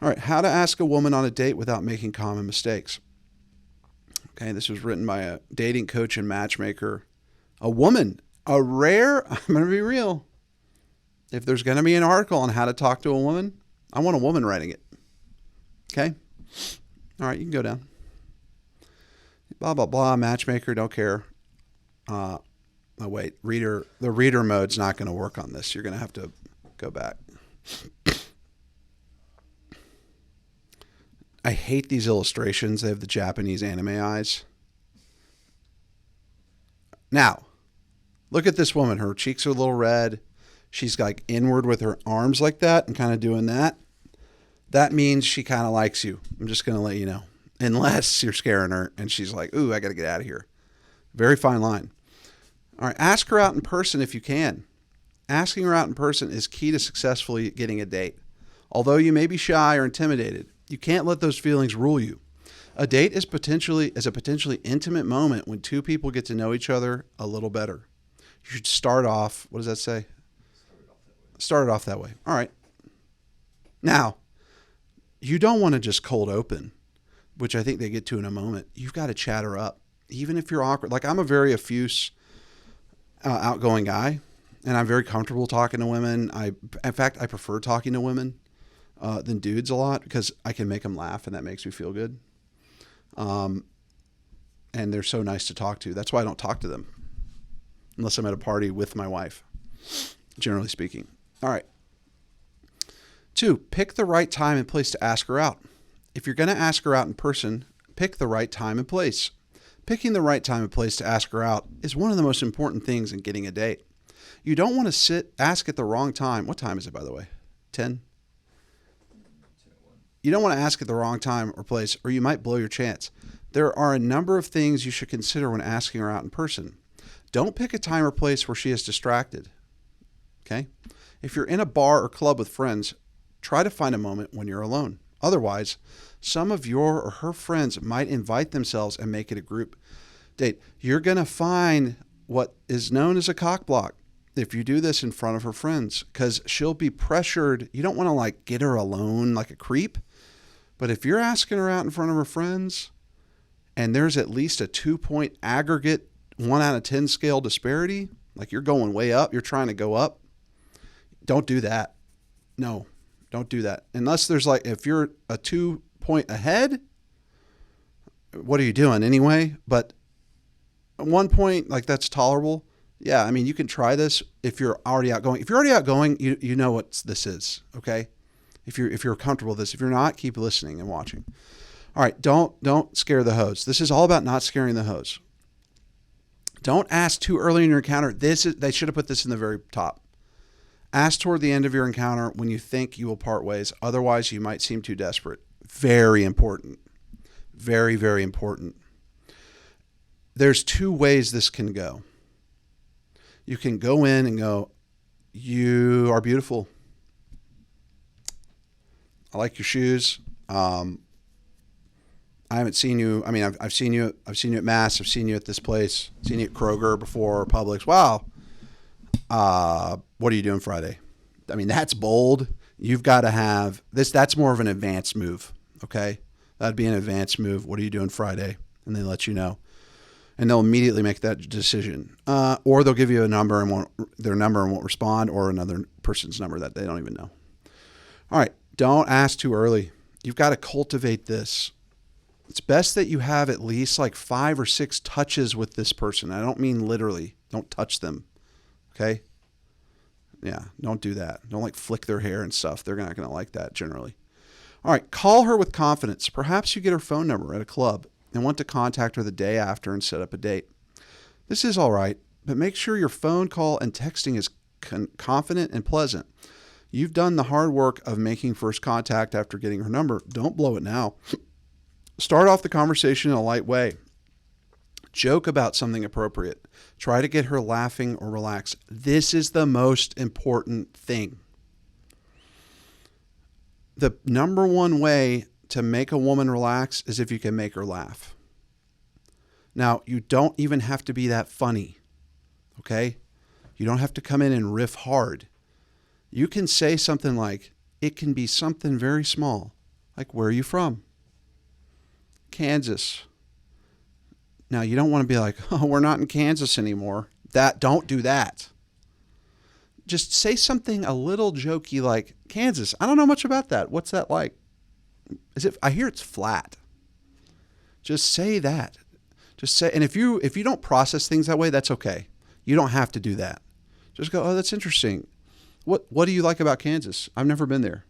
All right. How to ask a woman on a date without making common mistakes. Okay. This was written by a dating coach and matchmaker. A woman, I'm going to be real. If there's going to be an article on how to talk to a woman, I want a woman writing it. Okay? All right, you can go down. Blah, blah, blah, matchmaker, don't care. Oh, wait, the reader mode's not going to work on this. You're going to have to go back. I hate these illustrations. They have the Japanese anime eyes. Now, look at this woman. Her cheeks are a little red. She's like inward with her arms like that and kind of doing that. That means she kind of likes you. I'm just going to let you know. Unless you're scaring her and she's like, ooh, I got to get out of here. Very fine line. All right. Ask her out in person if you can. Asking her out in person is key to successfully getting a date. Although you may be shy or intimidated, you can't let those feelings rule you. A date is a potentially intimate moment when two people get to know each other a little better. You should start off, what does that say? Start it off that way. All right. Now, you don't want to just cold open, which I think they get to in a moment. You've got to chat her up. Even if you're awkward. Like I'm a very effuse, outgoing guy, and I'm very comfortable talking to women. In fact, I prefer talking to women than dudes a lot because I can make them laugh, and that makes me feel good. And they're so nice to talk to. That's why I don't talk to them unless I'm at a party with my wife, generally speaking. All right. 2, pick the right time and place to ask her out. If you're going to ask her out in person, pick the right time and place. Picking the right time and place to ask her out is one of the most important things in getting a date. You don't want to ask at the wrong time. What time is it, by the way? 10? You don't want to ask at the wrong time or place, or you might blow your chance. There are a number of things you should consider when asking her out in person. Don't pick a time or place where she is distracted. Okay? If you're in a bar or club with friends, try to find a moment when you're alone. Otherwise, some of your or her friends might invite themselves and make it a group date. You're going to find what is known as a cock block if you do this in front of her friends, because she'll be pressured. You don't want to like get her alone like a creep. But if you're asking her out in front of her friends and there's at least a 2-point aggregate 1 out of 10 scale disparity, like you're going way up, you're trying to go up, don't do that. No, don't do that. Unless there's like, if you're a 2-point ahead, what are you doing anyway? But at 1 point, like that's tolerable. Yeah, I mean, you can try this if you're already outgoing. If you're already outgoing, you know what this is, okay? If you're comfortable with this. If you're not, keep listening and watching. All right, don't scare the hoes. This is all about not scaring the hoes. Don't ask too early in your encounter. They should have put this in the very top. Ask toward the end of your encounter when you think you will part ways. Otherwise, you might seem too desperate. Very important. Very, very important. There's 2 ways this can go. You can go in and go, you are beautiful. I like your shoes. I haven't seen you. I mean, I've seen you. I've seen you at Mass. I've seen you at this place. I've seen you at Kroger before, Publix. Wow. What are you doing Friday? I mean, that's bold. You've got to have this. That's more of an advanced move. Okay. That'd be an advanced move. What are you doing Friday? And they let you know. And they'll immediately make that decision. Or they'll give you a number and their number and won't respond, or another person's number that they don't even know. All right. Don't ask too early. You've got to cultivate this. It's best that you have at least like 5 or 6 touches with this person. I don't mean literally. Don't touch them. Okay? Yeah, don't do that. Don't like flick their hair and stuff. They're not going to like that generally. All right, call her with confidence. Perhaps you get her phone number at a club and want to contact her the day after and set up a date. This is all right, but make sure your phone call and texting is confident and pleasant. You've done the hard work of making first contact after getting her number. Don't blow it now. Start off the conversation in a light way. Joke about something appropriate. Try to get her laughing or relax. This is the most important thing. The number one way to make a woman relax is if you can make her laugh. Now, you don't even have to be that funny, okay? You don't have to come in and riff hard. You can say something like, it can be something very small, like, where are you from? Kansas. Now, you don't want to be like, oh, we're not in Kansas anymore. Don't do that. Just say something a little jokey like, Kansas, I don't know much about that. What's that like? I hear it's flat. Just say that. Just say, and if you don't process things that way, that's okay. You don't have to do that. Just go, oh, that's interesting. What do you like about Kansas? I've never been there.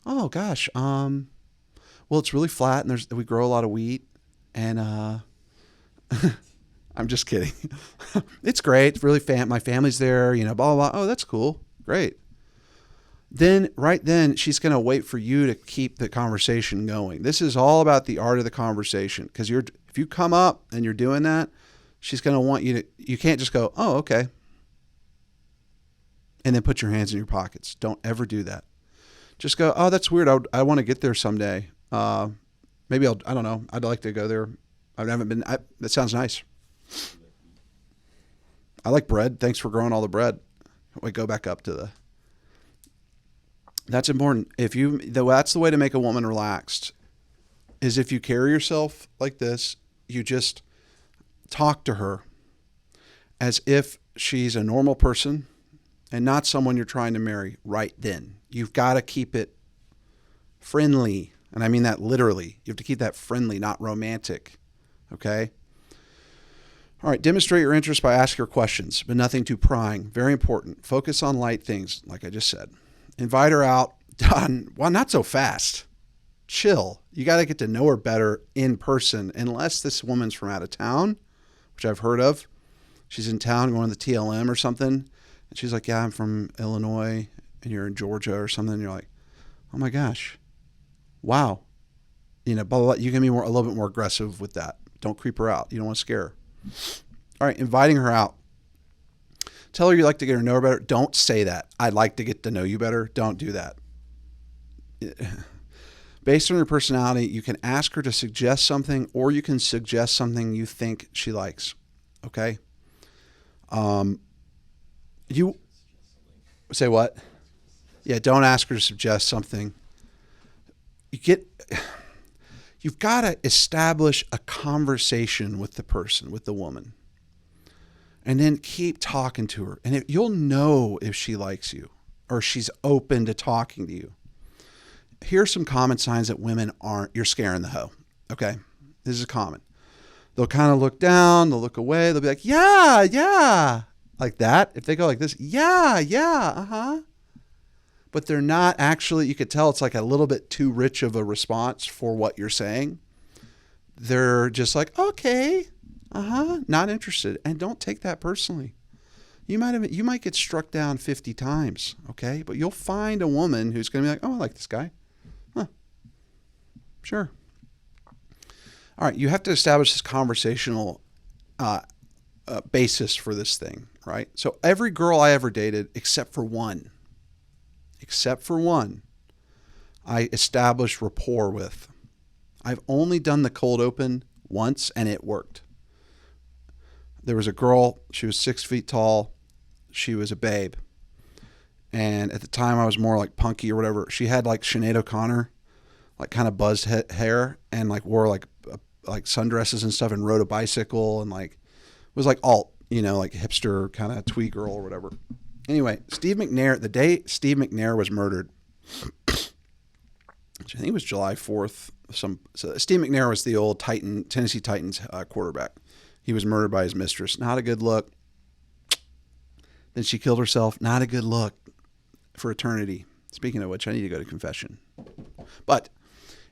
Oh gosh. Well, it's really flat and we grow a lot of wheat and I'm just kidding. It's great. It's really my family's there, blah, blah, blah. Oh, that's cool. Great. Then she's going to wait for you to keep the conversation going. This is all about the art of the conversation. Because if you come up and you're doing that, she's going to want you can't just go, oh, okay. And then put your hands in your pockets. Don't ever do that. Just go, oh, that's weird. I want to get there someday. Maybe I don't know. I'd like to go there. I haven't been. That sounds nice. I like bread. Thanks for growing all the bread. We go back up to that's important. That's the way to make a woman relaxed is if you carry yourself like this, you just talk to her as if she's a normal person and not someone you're trying to marry right then. You've got to keep it friendly. And I mean that literally. You have to keep that friendly, not romantic. Okay? All right. Demonstrate your interest by asking her questions, but nothing too prying. Very important. Focus on light things, like I just said. Invite her out. Done. Well, not so fast. Chill. You got to get to know her better in person, unless this woman's from out of town, which I've heard of. She's in town going to the TLM or something. And she's like, yeah, I'm from Illinois and you're in Georgia or something. And you're like, oh my gosh. Wow. Blah, blah, blah. You can be a little bit more aggressive with that. Don't creep her out. You don't want to scare her. All right. Inviting her out. Tell her you'd like to get to know her better. Don't say that. I'd like to get to know you better. Don't do that. Based on your personality, you can ask her to suggest something, or you can suggest something you think she likes. Okay? You say what? Yeah, don't ask her to suggest something. You've got to establish a conversation with the person, with the woman. And then keep talking to her. And you'll know if she likes you. or she's open to talking to you. Here's some common signs that women aren't, you're scaring the hoe. Okay. This is common. They'll kind of look down, they'll look away, they'll be like, yeah, yeah. Like that. If they go like this, yeah, yeah, uh-huh. But they're not actually, you could tell it's like a little bit too rich of a response for what you're saying. They're just like, okay, uh-huh, not interested. And don't take that personally. You might get struck down 50 times, okay? But you'll find a woman who's going to be like, oh, I like this guy. Huh, sure. All right, you have to establish this conversational basis for this thing, right? So every girl I ever dated, except for one, I established rapport with. I've only done the cold open once, and it worked. There was a girl, she was 6 feet tall. She was a babe. And at the time I was more like punky or whatever. She had like Sinead O'Connor, like kind of buzzed hair, and like wore like sundresses and stuff, and rode a bicycle, and like was like alt, like hipster kind of twee girl or whatever. Anyway, Steve McNair, the day Steve McNair was murdered, which I think was July 4th. So Steve McNair was the old Tennessee Titans quarterback. He was murdered by his mistress. Not a good look. Then she killed herself. Not a good look for eternity. Speaking of which, I need to go to confession. But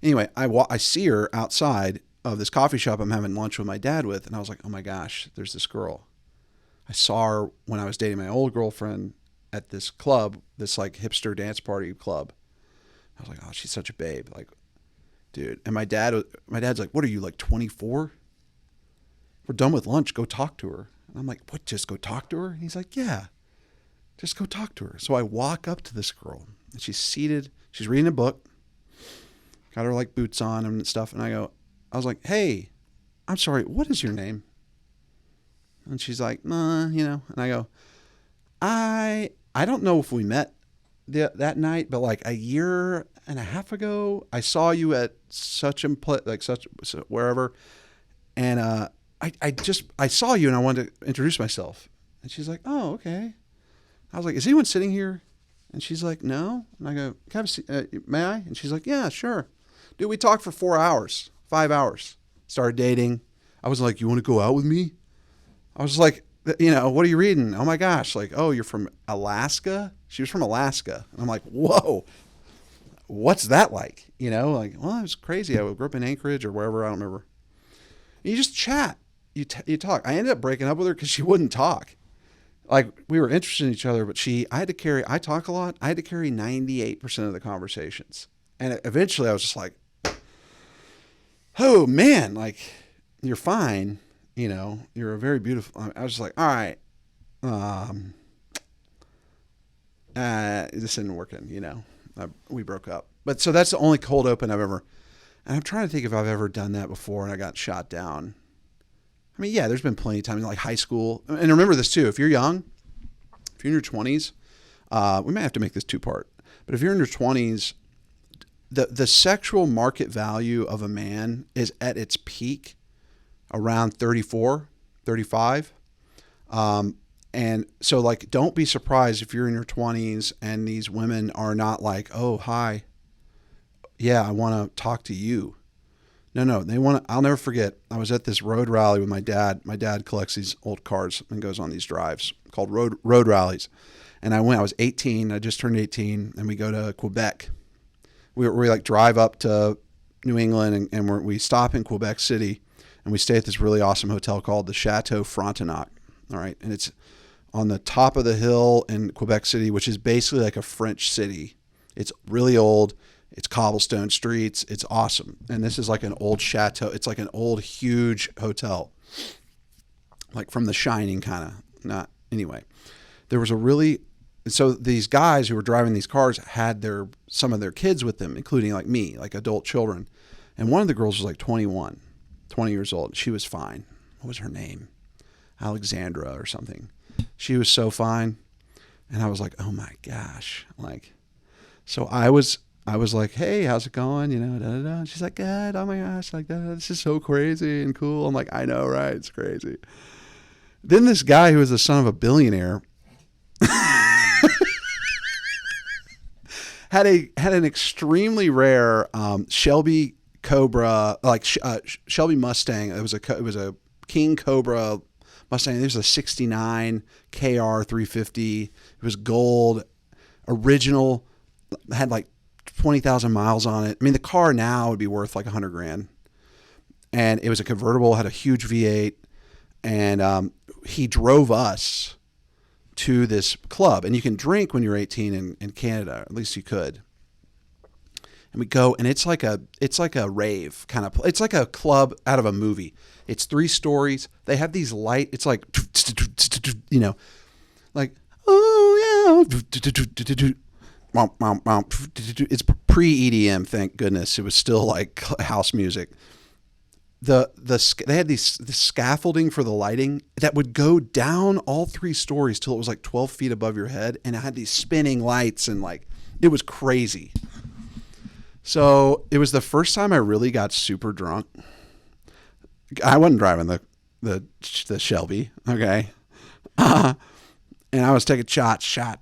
anyway, I see her outside of this coffee shop I'm having lunch with my dad with, and I was like, oh my gosh, there's this girl. I saw her when I was dating my old girlfriend at this club, this like hipster dance party club. I was like, oh, she's such a babe. Like, dude. And my dad's like, what are you, like 24? We're done with lunch. Go talk to her. And I'm like, what, just go talk to her? And he's like, yeah, just go talk to her. So I walk up to this girl, and she's seated. She's reading a book. Got her like boots on and stuff. And I was like, hey, I'm sorry, what is your name? And she's like, And I go, I don't know if we met that night, but like a year and a half ago, I saw you at wherever. And, I saw you and I wanted to introduce myself. And she's like, oh, okay. I was like, is anyone sitting here? And she's like, no. And I go, can I have a seat? May I? And she's like, yeah, sure. Dude, we talked for 5 hours. Started dating. I was like, you want to go out with me? I was like, what are you reading? Oh my gosh. Like, oh, you're from Alaska? She was from Alaska. And I'm like, whoa, what's that like? Like, well, it was crazy. I grew up in Anchorage or wherever. I don't remember. And you just chat. You talk. I ended up breaking up with her because she wouldn't talk. Like, we were interested in each other, but I talk a lot. I had to carry 98% of the conversations. And eventually I was just like, oh man, like, you're fine. You're a very beautiful, I was just like, all right, this isn't working, we broke up. But so that's the only cold open I've ever, and I'm trying to think if I've ever done that before and I got shot down. I mean, yeah, there's been plenty of times, like high school. And remember this too, if you're young, if you're in your 20s, we might have to make this 2-part, but if you're in your 20s, the sexual market value of a man is at its peak around 34, 35. And so like, don't be surprised if you're in your 20s and these women are not like, oh, hi. Yeah, I want to talk to you. No, they want to, I'll never forget. I was at this road rally with my dad. My dad collects these old cars and goes on these drives called road rallies. And I was 18. I just turned 18, and we go to Quebec. We like drive up to New England, and we stop in Quebec City, and we stay at this really awesome hotel called the Chateau Frontenac. All right. And it's on the top of the hill in Quebec City, which is basically like a French city. It's really old. It's cobblestone streets. It's awesome. And this is like an old chateau. It's like an old, huge hotel, like from The Shining kind of. Not anyway. There was so these guys who were driving these cars had some of their kids with them, including like me, like adult children. And one of the girls was like 20 years old. She was fine. What was her name? Alexandra or something. She was so fine. And I was like, oh my gosh. Like, so I was like, hey, how's it going? Da, da, da. And she's like, good. Oh my gosh. Like, this is so crazy and cool. I'm like, I know, right? It's crazy. Then this guy who was the son of a billionaire had an extremely rare Shelby Cobra, like Shelby Mustang. It was a King Cobra Mustang. This was a '69 KR 350. It was gold, original. Had like 20,000 miles on it. I mean, the car now would be worth like $100,000. And it was a convertible, had a huge V8, and he drove us to this club. And you can drink when you're 18 in Canada, at least you could. And we go, and it's like a rave kind of. It's like a club out of a movie. It's 3 stories. They have these light. It's like, you know, like, oh yeah. It's pre-EDM, thank goodness. It was still like house music. They had this scaffolding for the lighting that would go down all 3 stories till it was like 12 feet above your head, and it had these spinning lights, and like it was crazy. So it was the first time I really got super drunk. I wasn't driving the Shelby, okay, and I was taking shots. I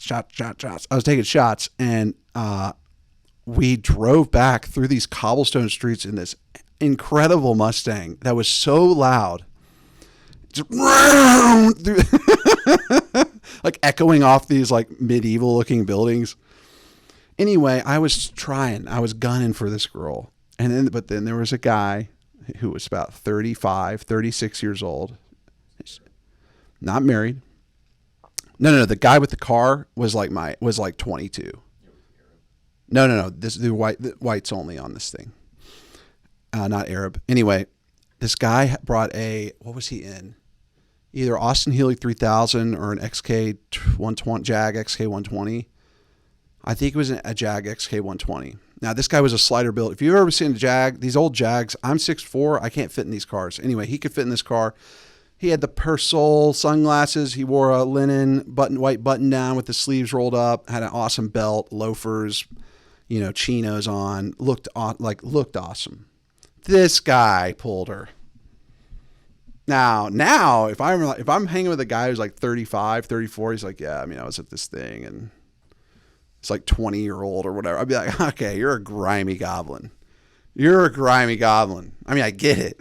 was taking shots, and we drove back through these cobblestone streets in this incredible Mustang that was so loud, just like echoing off these like medieval looking buildings. Anyway, I was gunning for this girl, but then there was a guy who was about 35, 36 years old, not married. No. The guy with the car was like 22. No. The white's only on this thing. Not Arab. Anyway, this guy brought what was he in? Either Austin Healey 3000 or an XK 120, Jag XK 120. I think it was a Jag XK 120. Now, this guy was a slider build. If you've ever seen a Jag, these old Jags, I'm 6'4", I can't fit in these cars. Anyway, he could fit in this car. He had the Persol sunglasses. He wore a linen white button down with the sleeves rolled up, had an awesome belt, loafers, chinos on, looked awesome. This guy pulled her. Now, if I'm hanging with a guy who's like 35, 34, he's like, yeah, I was at this thing and it's like 20-year-old or whatever. I'd be like, okay, you're a grimy goblin. I get it,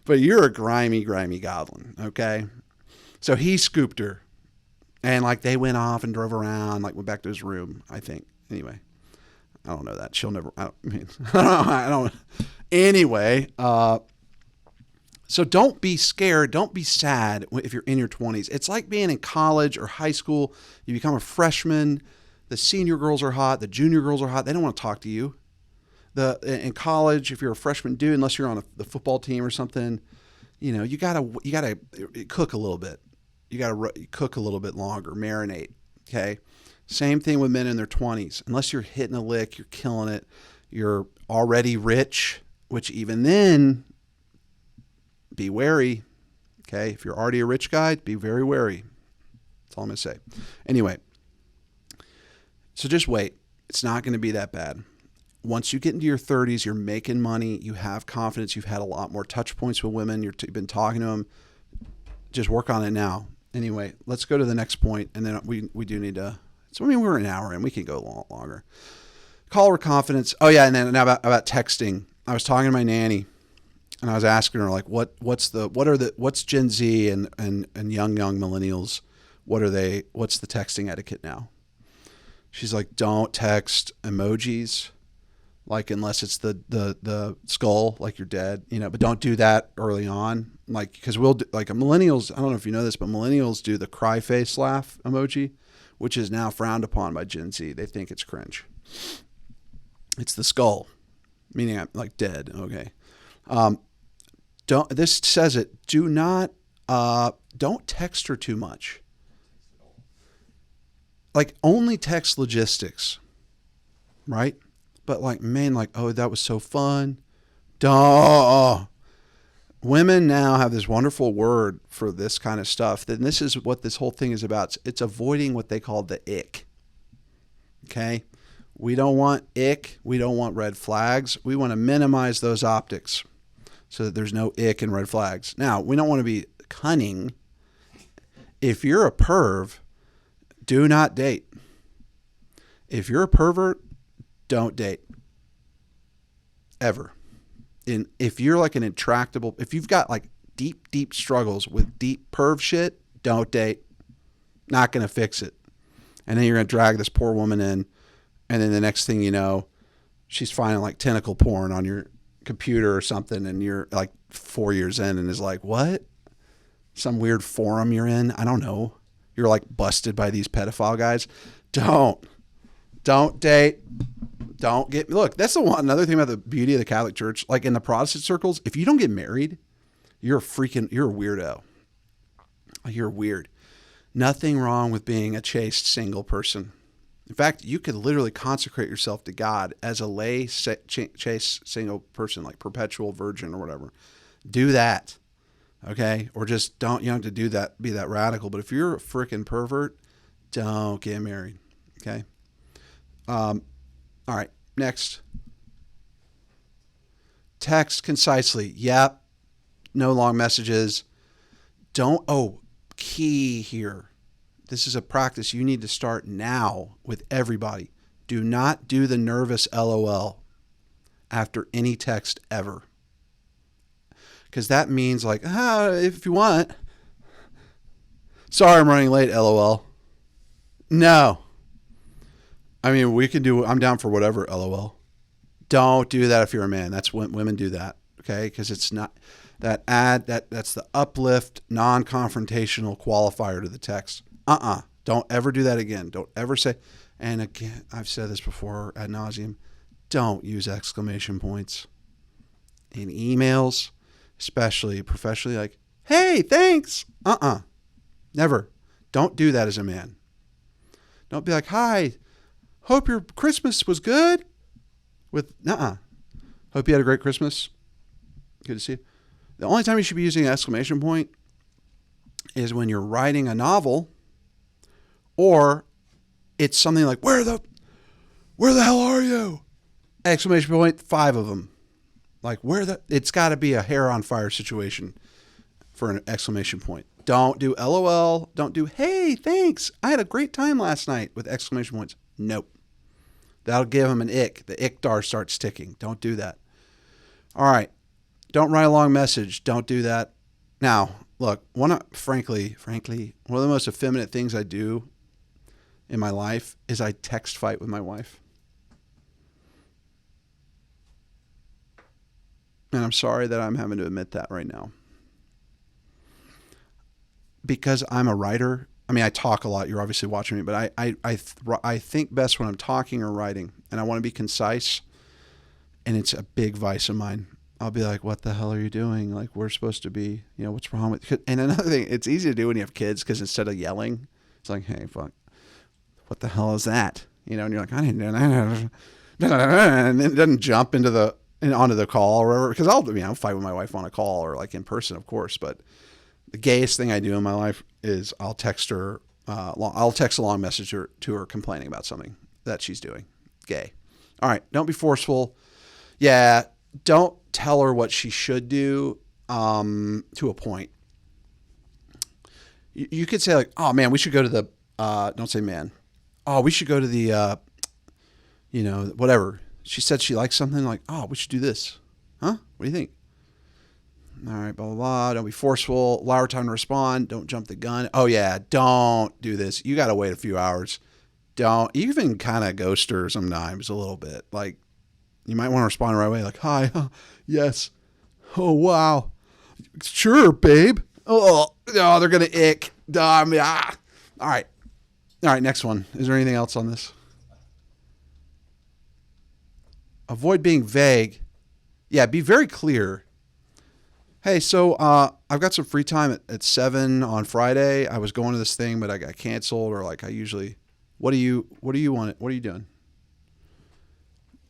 but you're a grimy goblin. Okay. So he scooped her and like they went off and drove around, like went back to his room, I think. Anyway, I don't know that. She'll never, I don't. Anyway, so don't be scared. Don't be sad if you're in your 20s. It's like being in college or high school. You become a freshman. The senior girls are hot. The junior girls are hot. They don't want to talk to you. In college, if you're a freshman dude, unless you're on the football team or something, you gotta cook a little bit. You gotta cook a little bit longer, marinate. Okay. Same thing with men in their 20s. Unless you're hitting a lick, you're killing it. You're already rich, which even then, be wary. Okay. If you're already a rich guy, be very wary. That's all I'm gonna say. Anyway. So just wait. It's not going to be that bad. Once you get into your 30s, you're making money. You have confidence. You've had a lot more touch points with women. You've been talking to them. Just work on it now. Anyway, let's go to the next point, and then we do need to. So we're an hour in. We can go a lot longer. Call her confidence. Oh yeah, and then now about texting. I was talking to my nanny, and I was asking her like, what's Gen Z and young millennials? What's the texting etiquette now? She's like, don't text emojis, like unless it's the skull, like you're dead, but don't do that early on. Like, because millennials, I don't know if you know this, but millennials do the cry face laugh emoji, which is now frowned upon by Gen Z. They think it's cringe. It's the skull, meaning I'm like dead. Okay. This says it, don't text her too much. Like only text logistics, right? But oh, that was so fun. Duh. Women now have this wonderful word for this kind of stuff. Then this is what this whole thing is about. It's avoiding what they call the ick. Okay? We don't want ick. We don't want red flags. We want to minimize those optics so that there's no ick and red flags. Now, we don't want to be cunning. If you're a perv, do not date. If you're a pervert, don't date. Ever. If you're like an intractable, if you've got like deep struggles with deep perv shit, don't date. Not going to fix it. And then you're going to drag this poor woman in. And then the next thing you know, she's finding like tentacle porn on your computer or something. And you're like 4 years in and is like, what? Some weird forum you're in? I don't know. You're like busted by these pedophile guys. Don't date. Don't get, look, that's another thing about the beauty of the Catholic Church. Like in the Protestant circles, if you don't get married, you're a weirdo. You're weird. Nothing wrong with being a chaste single person. In fact, you could literally consecrate yourself to God as a lay chaste single person, like perpetual virgin or whatever. Do that. Okay. Or just you don't have to do that, be that radical. But if you're a freaking pervert, don't get married. Okay. All right. Next. Text concisely. Yep. No long messages. Key here. This is a practice you need to start now with everybody. Do not do the nervous LOL after any text ever. Because that means like, if you want. Sorry, I'm running late, LOL. No. I mean, I'm down for whatever, LOL. Don't do that if you're a man. That's when women do that, okay? Because it's not that's the uplift, non-confrontational qualifier to the text. Don't ever do that again. Don't ever say, and again, I've said this before ad nauseum, don't use exclamation points in emails, especially professionally, like, hey, thanks. Never. Don't do that as a man. Don't be like, hi, hope your Christmas was good. Hope you had a great Christmas. Good to see you. The only time you should be using an exclamation point is when you're writing a novel, or it's something like, where the hell are you? Exclamation point, 5 of them. Like, it's got to be a hair on fire situation for an exclamation point. Don't do LOL. Don't do, hey, thanks. I had a great time last night with exclamation points. Nope. That'll give them an ick. The ickdar starts ticking. Don't do that. All right. Don't write a long message. Don't do that. Now, look, frankly, one of the most effeminate things I do in my life is I text fight with my wife. And I'm sorry that I'm having to admit that right now. Because I'm a writer. I mean, I talk a lot. You're obviously watching me, but I think best when I'm talking or writing, and I want to be concise. And it's a big vice of mine. I'll be like, what the hell are you doing? Like, we're supposed to be, what's wrong with you? And another thing, it's easy to do when you have kids, because instead of yelling, it's like, hey, fuck, what the hell is that? And you're like, I didn't do that. And it doesn't jump onto the call or whatever. Because I'll fight with my wife on a call or like in person, of course. But the gayest thing I do in my life is I'll text her, I'll text a long message to her complaining about something that she's doing. Gay. All right. Don't be forceful. Yeah. Don't tell her what she should do to a point. You could say like, oh man, we should go to the, don't say man. Oh, we should go to the, whatever. She said she likes something, like, oh, we should do this. Huh? What do you think? All right, blah, blah, blah. Don't be forceful. Allow her time to respond. Don't jump the gun. Oh yeah, don't do this. You got to wait a few hours. Don't even kind of ghost her sometimes a little bit. Like, you might want to respond right away, like, hi, yes. Oh, wow. Sure, babe. Oh, they're going to ick. All right. All right, next one. Is there anything else on this? Avoid being vague. Yeah, be very clear. Hey, so I've got some free time at 7 on Friday. I was going to this thing, but I got canceled, or like I usually. What do you want? What are you doing?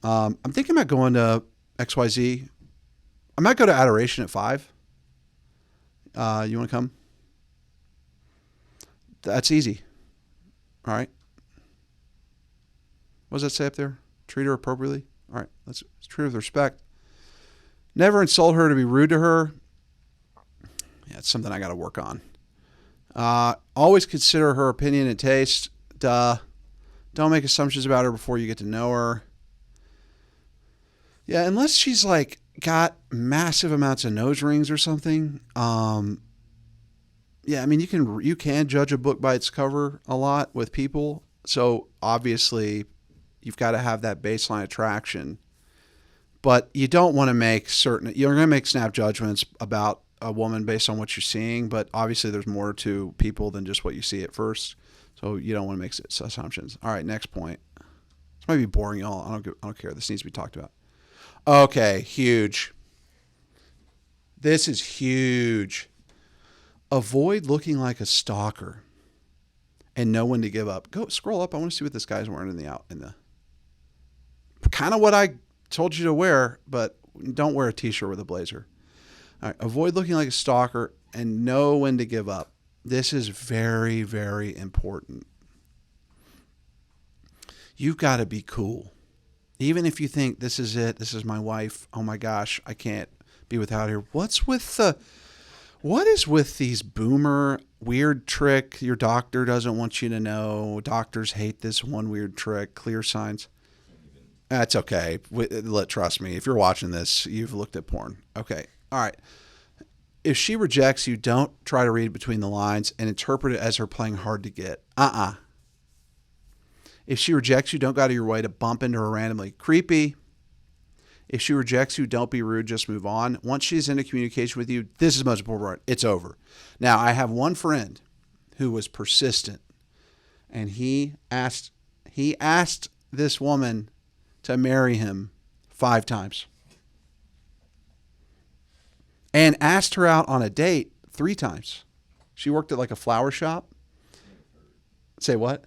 I'm thinking about going to XYZ. I might go to Adoration at 5. You want to come? That's easy. All right. What does that say up there? Treat her appropriately. All right. Let's treat her with respect. Never insult her to be rude to her. Yeah, it's something I got to work on. Always consider her opinion and taste. Don't make assumptions about her before you get to know her. Yeah, unless she's like got massive amounts of nose rings or something. Yeah, I mean you can judge a book by its cover a lot with people. So obviously you've got to have that baseline attraction. But you don't want to make certain you're going to make snap judgments about a woman based on what you're seeing, but obviously there's more to people than just what you see at first. So you don't want to make assumptions. All right, next point. This might be boring, y'all. I don't care. This needs to be talked about. Okay, huge. This is huge. Avoid looking like a stalker and know when to give up. Go scroll up. I want to see what this guy's wearing in the kind of what I told you to wear, but don't wear a t-shirt with a blazer. All right, avoid looking like a stalker and know when to give up. This is very, very important. You've got to be cool. Even if you think this is it, this is my wife, oh my gosh, I can't be without her. What is with these boomer weird trick your doctor doesn't want you to know? Doctors hate this one weird trick, clear signs. That's okay. Trust me, if you're watching this, you've looked at porn. Okay, all right. If she rejects you, don't try to read between the lines and interpret it as her playing hard to get. If she rejects you, don't go out of your way to bump into her randomly. Creepy. If she rejects you, don't be rude. Just move on. Once she's into communication with you, this is most important. It's over. Now, I have one friend who was persistent, and he asked this woman to marry him 5 times, and asked her out on a date 3 times. She worked at like a flower shop. Say what?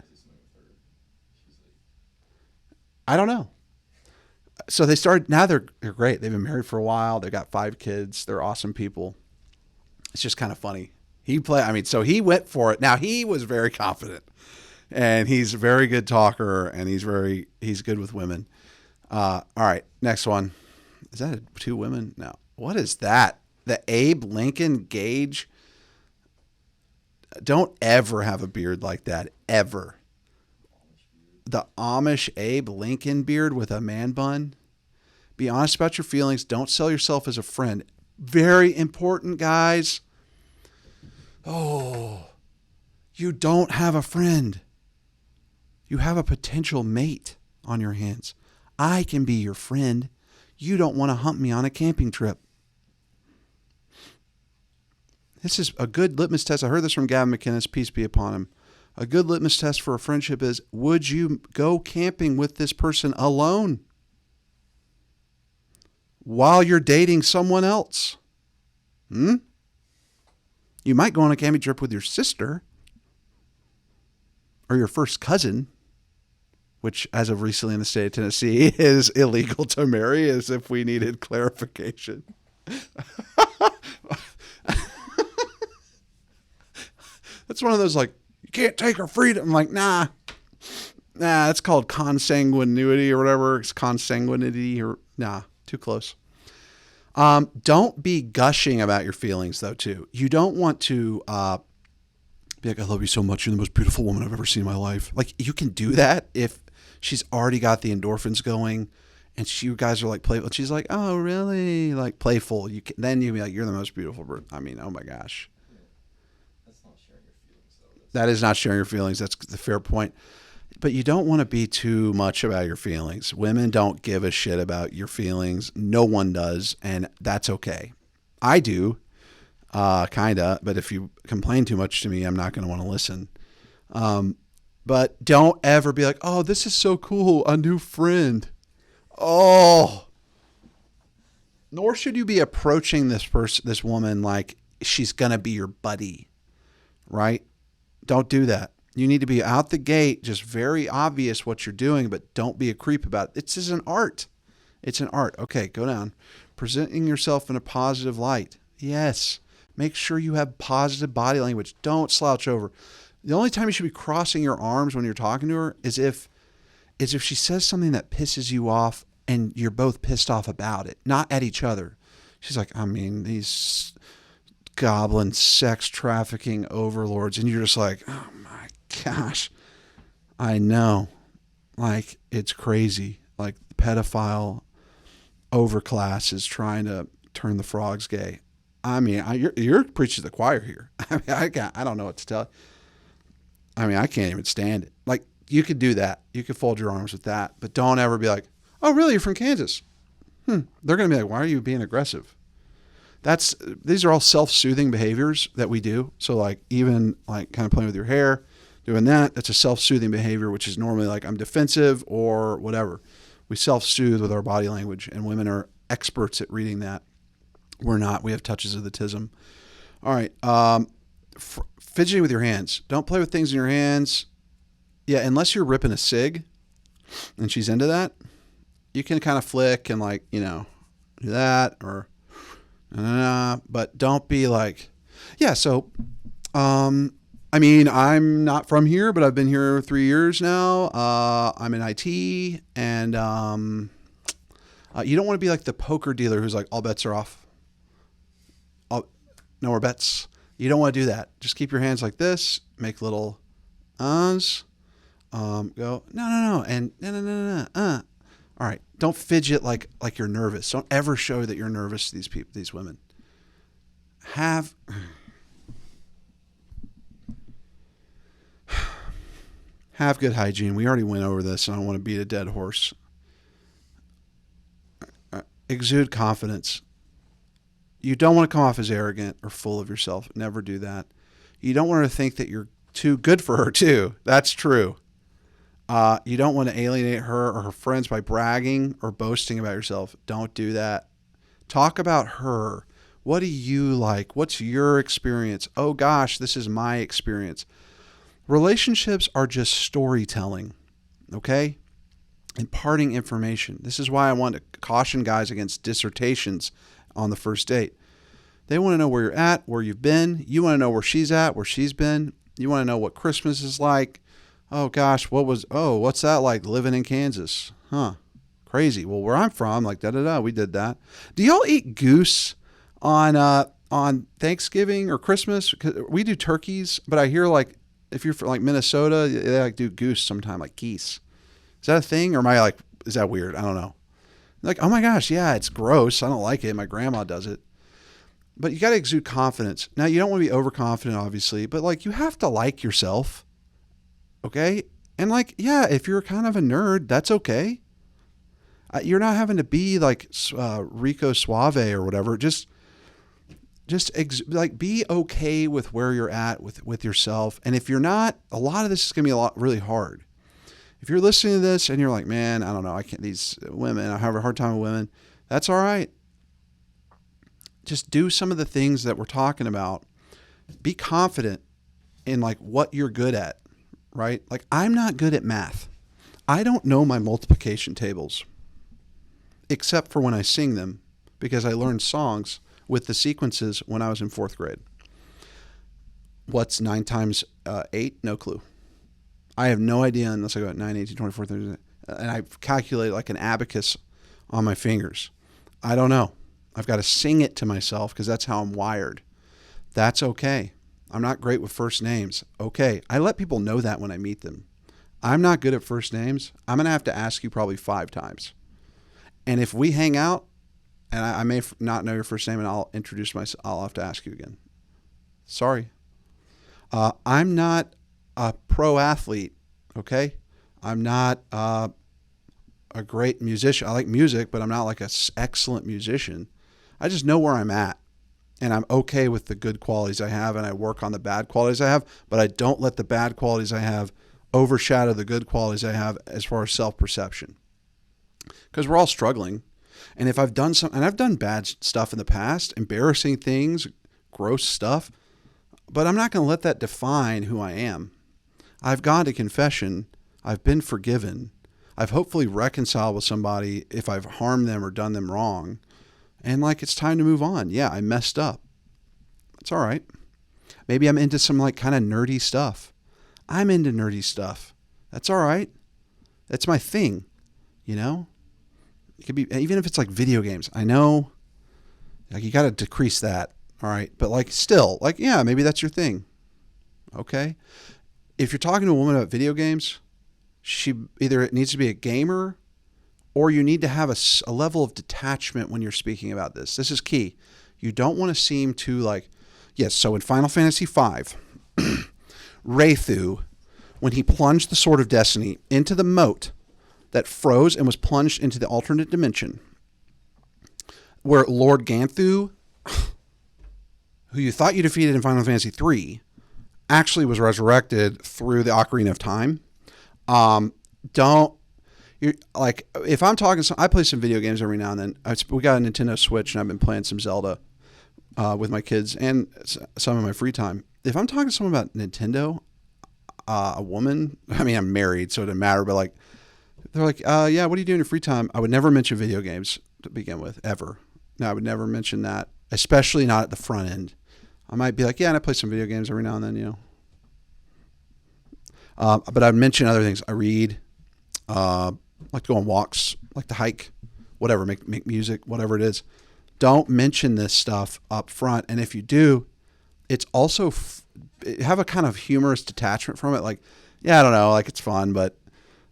I don't know. So they started, now they're great. They've been married for a while. They've got 5 kids. They're awesome people. It's just kind of funny. So he went for it. Now he was very confident, and he's a very good talker, and he's good with women. All right, next one. Is that 2 women? No. What is that? The Abe Lincoln Gauge? Don't ever have a beard like that, ever. The Amish Abe Lincoln beard with a man bun. Be honest about your feelings. Don't sell yourself as a friend. Very important, guys. Oh, you don't have a friend. You have a potential mate on your hands. I can be your friend. You don't want to hump me on a camping trip. This is a good litmus test. I heard this from Gavin McInnes, peace be upon him. A good litmus test for a friendship is, would you go camping with this person alone while you're dating someone else? You might go on a camping trip with your sister or your first cousin, which as of recently in the state of Tennessee is illegal to marry, as if we needed clarification. That's one of those like, you can't take her freedom. I'm like, nah, it's called consanguinity or whatever. It's consanguinity or too close. Don't be gushing about your feelings though, too. You don't want to be like, I love you so much. You're the most beautiful woman I've ever seen in my life. Like, you can do that if she's already got the endorphins going and you guys are like playful. She's like, oh, really? Like playful. Then you'll be like, you're the most beautiful person. I mean, oh my gosh. That is not sharing your feelings. That's the fair point. But you don't want to be too much about your feelings. Women don't give a shit about your feelings. No one does, and that's okay. I do, kind of. But if you complain too much to me, I'm not going to want to listen. But don't ever be like, oh, this is so cool, a new friend. Oh. Nor should you be approaching this woman like she's going to be your buddy, right? Don't do that. You need to be out the gate, just very obvious what you're doing, but don't be a creep about it. It's an art. It's an art. Okay, go down. Presenting yourself in a positive light. Yes. Make sure you have positive body language. Don't slouch over. The only time you should be crossing your arms when you're talking to her is if she says something that pisses you off and you're both pissed off about it, not at each other. She's like, I mean, these goblin sex trafficking overlords, and you're just like, oh my gosh, I know, like, it's crazy, like pedophile overclass is trying to turn the frogs gay. I mean, you're preaching to the choir here. I mean, I don't know what to tell you. I mean, I can't even stand it. Like, you could do that. You could fold your arms with that, but don't ever be like, oh, really? You're from Kansas? They're going to be like, why are you being aggressive? These are all self-soothing behaviors that we do. So like, even like kind of playing with your hair, doing that's a self-soothing behavior, which is normally like I'm defensive or whatever. We self-soothe with our body language, and women are experts at reading that. We're not. We have touches of the tism. All right. Fidgeting with your hands. Don't play with things in your hands. Yeah, unless you're ripping a cig and she's into that, you can kind of flick and like, do that or, but don't be like, yeah. So, I mean, I'm not from here, but I've been here 3 years now. I'm in IT, and you don't want to be like the poker dealer who's like, all bets are off. No more bets. You don't want to do that. Just keep your hands like this. Make little uhs. Go no, and no. All right. Don't fidget like you're nervous. Don't ever show that you're nervous to these women. Have good hygiene. We already went over this, and I don't want to beat a dead horse. Exude confidence. You don't want to come off as arrogant or full of yourself. Never do that. You don't want her to think that you're too good for her, too. That's true. You don't want to alienate her or her friends by bragging or boasting about yourself. Don't do that. Talk about her. What do you like? What's your experience? Oh, gosh, this is my experience. Relationships are just storytelling, okay? Imparting information. This is why I want to caution guys against dissertations on the first date. They want to know where you're at, where you've been. You want to know where she's at, where she's been. You want to know what Christmas is like. Oh gosh, what's that like living in Kansas? Huh. Crazy. Well, where I'm from, like we did that. Do y'all eat goose on Thanksgiving or Christmas? 'Cause we do turkeys, but I hear like if you're from like Minnesota, they like do goose sometime, like geese. Is that a thing, or am I like, is that weird? I don't know. Like, oh my gosh, yeah, it's gross. I don't like it. My grandma does it. But you got to exude confidence. Now, you don't want to be overconfident, obviously, but like you have to like yourself. Okay? And like, yeah, if you're kind of a nerd, that's okay. You're not having to be like Rico Suave or whatever. Just be okay with where you're at with yourself. And if you're not, a lot of this is going to be really hard. If you're listening to this and you're like, man, I don't know, these women, I have a hard time with women. That's all right. Just do some of the things that we're talking about. Be confident in like what you're good at, right? Like, I'm not good at math. I don't know my multiplication tables, except for when I sing them, because I learned songs with the sequences when I was in 4th grade. What's 9 times 8? No clue. I have no idea unless I go at 9, 18, 24, 30, and I calculate like an abacus on my fingers. I don't know. I've got to sing it to myself because that's how I'm wired. That's okay. I'm not great with first names. Okay. I let people know that when I meet them. I'm not good at first names. I'm going to have to ask you probably 5 times. And if we hang out and I may not know your first name and I'll introduce myself, I'll have to ask you again. Sorry. I'm not a pro athlete, okay? I'm not a great musician. I like music, but I'm not like an excellent musician. I just know where I'm at, and I'm okay with the good qualities I have, and I work on the bad qualities I have, but I don't let the bad qualities I have overshadow the good qualities I have as far as self-perception. Because we're all struggling, and if I've done and I've done bad stuff in the past, embarrassing things, gross stuff, but I'm not going to let that define who I am. I've gone to confession. I've been forgiven. I've hopefully reconciled with somebody if I've harmed them or done them wrong. And like, it's time to move on. Yeah, I messed up. It's all right. Maybe I'm into some like kind of nerdy stuff. I'm into nerdy stuff. That's all right. That's my thing. It could be, even if it's like video games. I know like you got to decrease that. All right. But like still, like, yeah, maybe that's your thing. Okay. If you're talking to a woman about video games, she either needs to be a gamer or you need to have a level of detachment when you're speaking about this. This is key. You don't want to seem too like, yes, so in Final Fantasy V, Raythu, when he plunged the Sword of Destiny into the moat that froze and was plunged into the alternate dimension, where Lord Ganthu, who you thought you defeated in Final Fantasy III, actually was resurrected through the Ocarina of Time. If I'm talking, I play some video games every now and then. We got a Nintendo Switch, and I've been playing some Zelda with my kids and some of my free time. If I'm talking to someone about Nintendo, a woman, I mean, I'm married, so it doesn't matter, but like, they're like, yeah, what do you do in your free time? I would never mention video games to begin with, ever. No, I would never mention that, especially not at the front end. I might be like, yeah, and I play some video games every now and then, you know. But I'd mention other things. I read, like to go on walks, like to hike, whatever, make music, whatever it is. Don't mention this stuff up front. And if you do, it's also have a kind of humorous detachment from it. Like, yeah, I don't know, like it's fun, but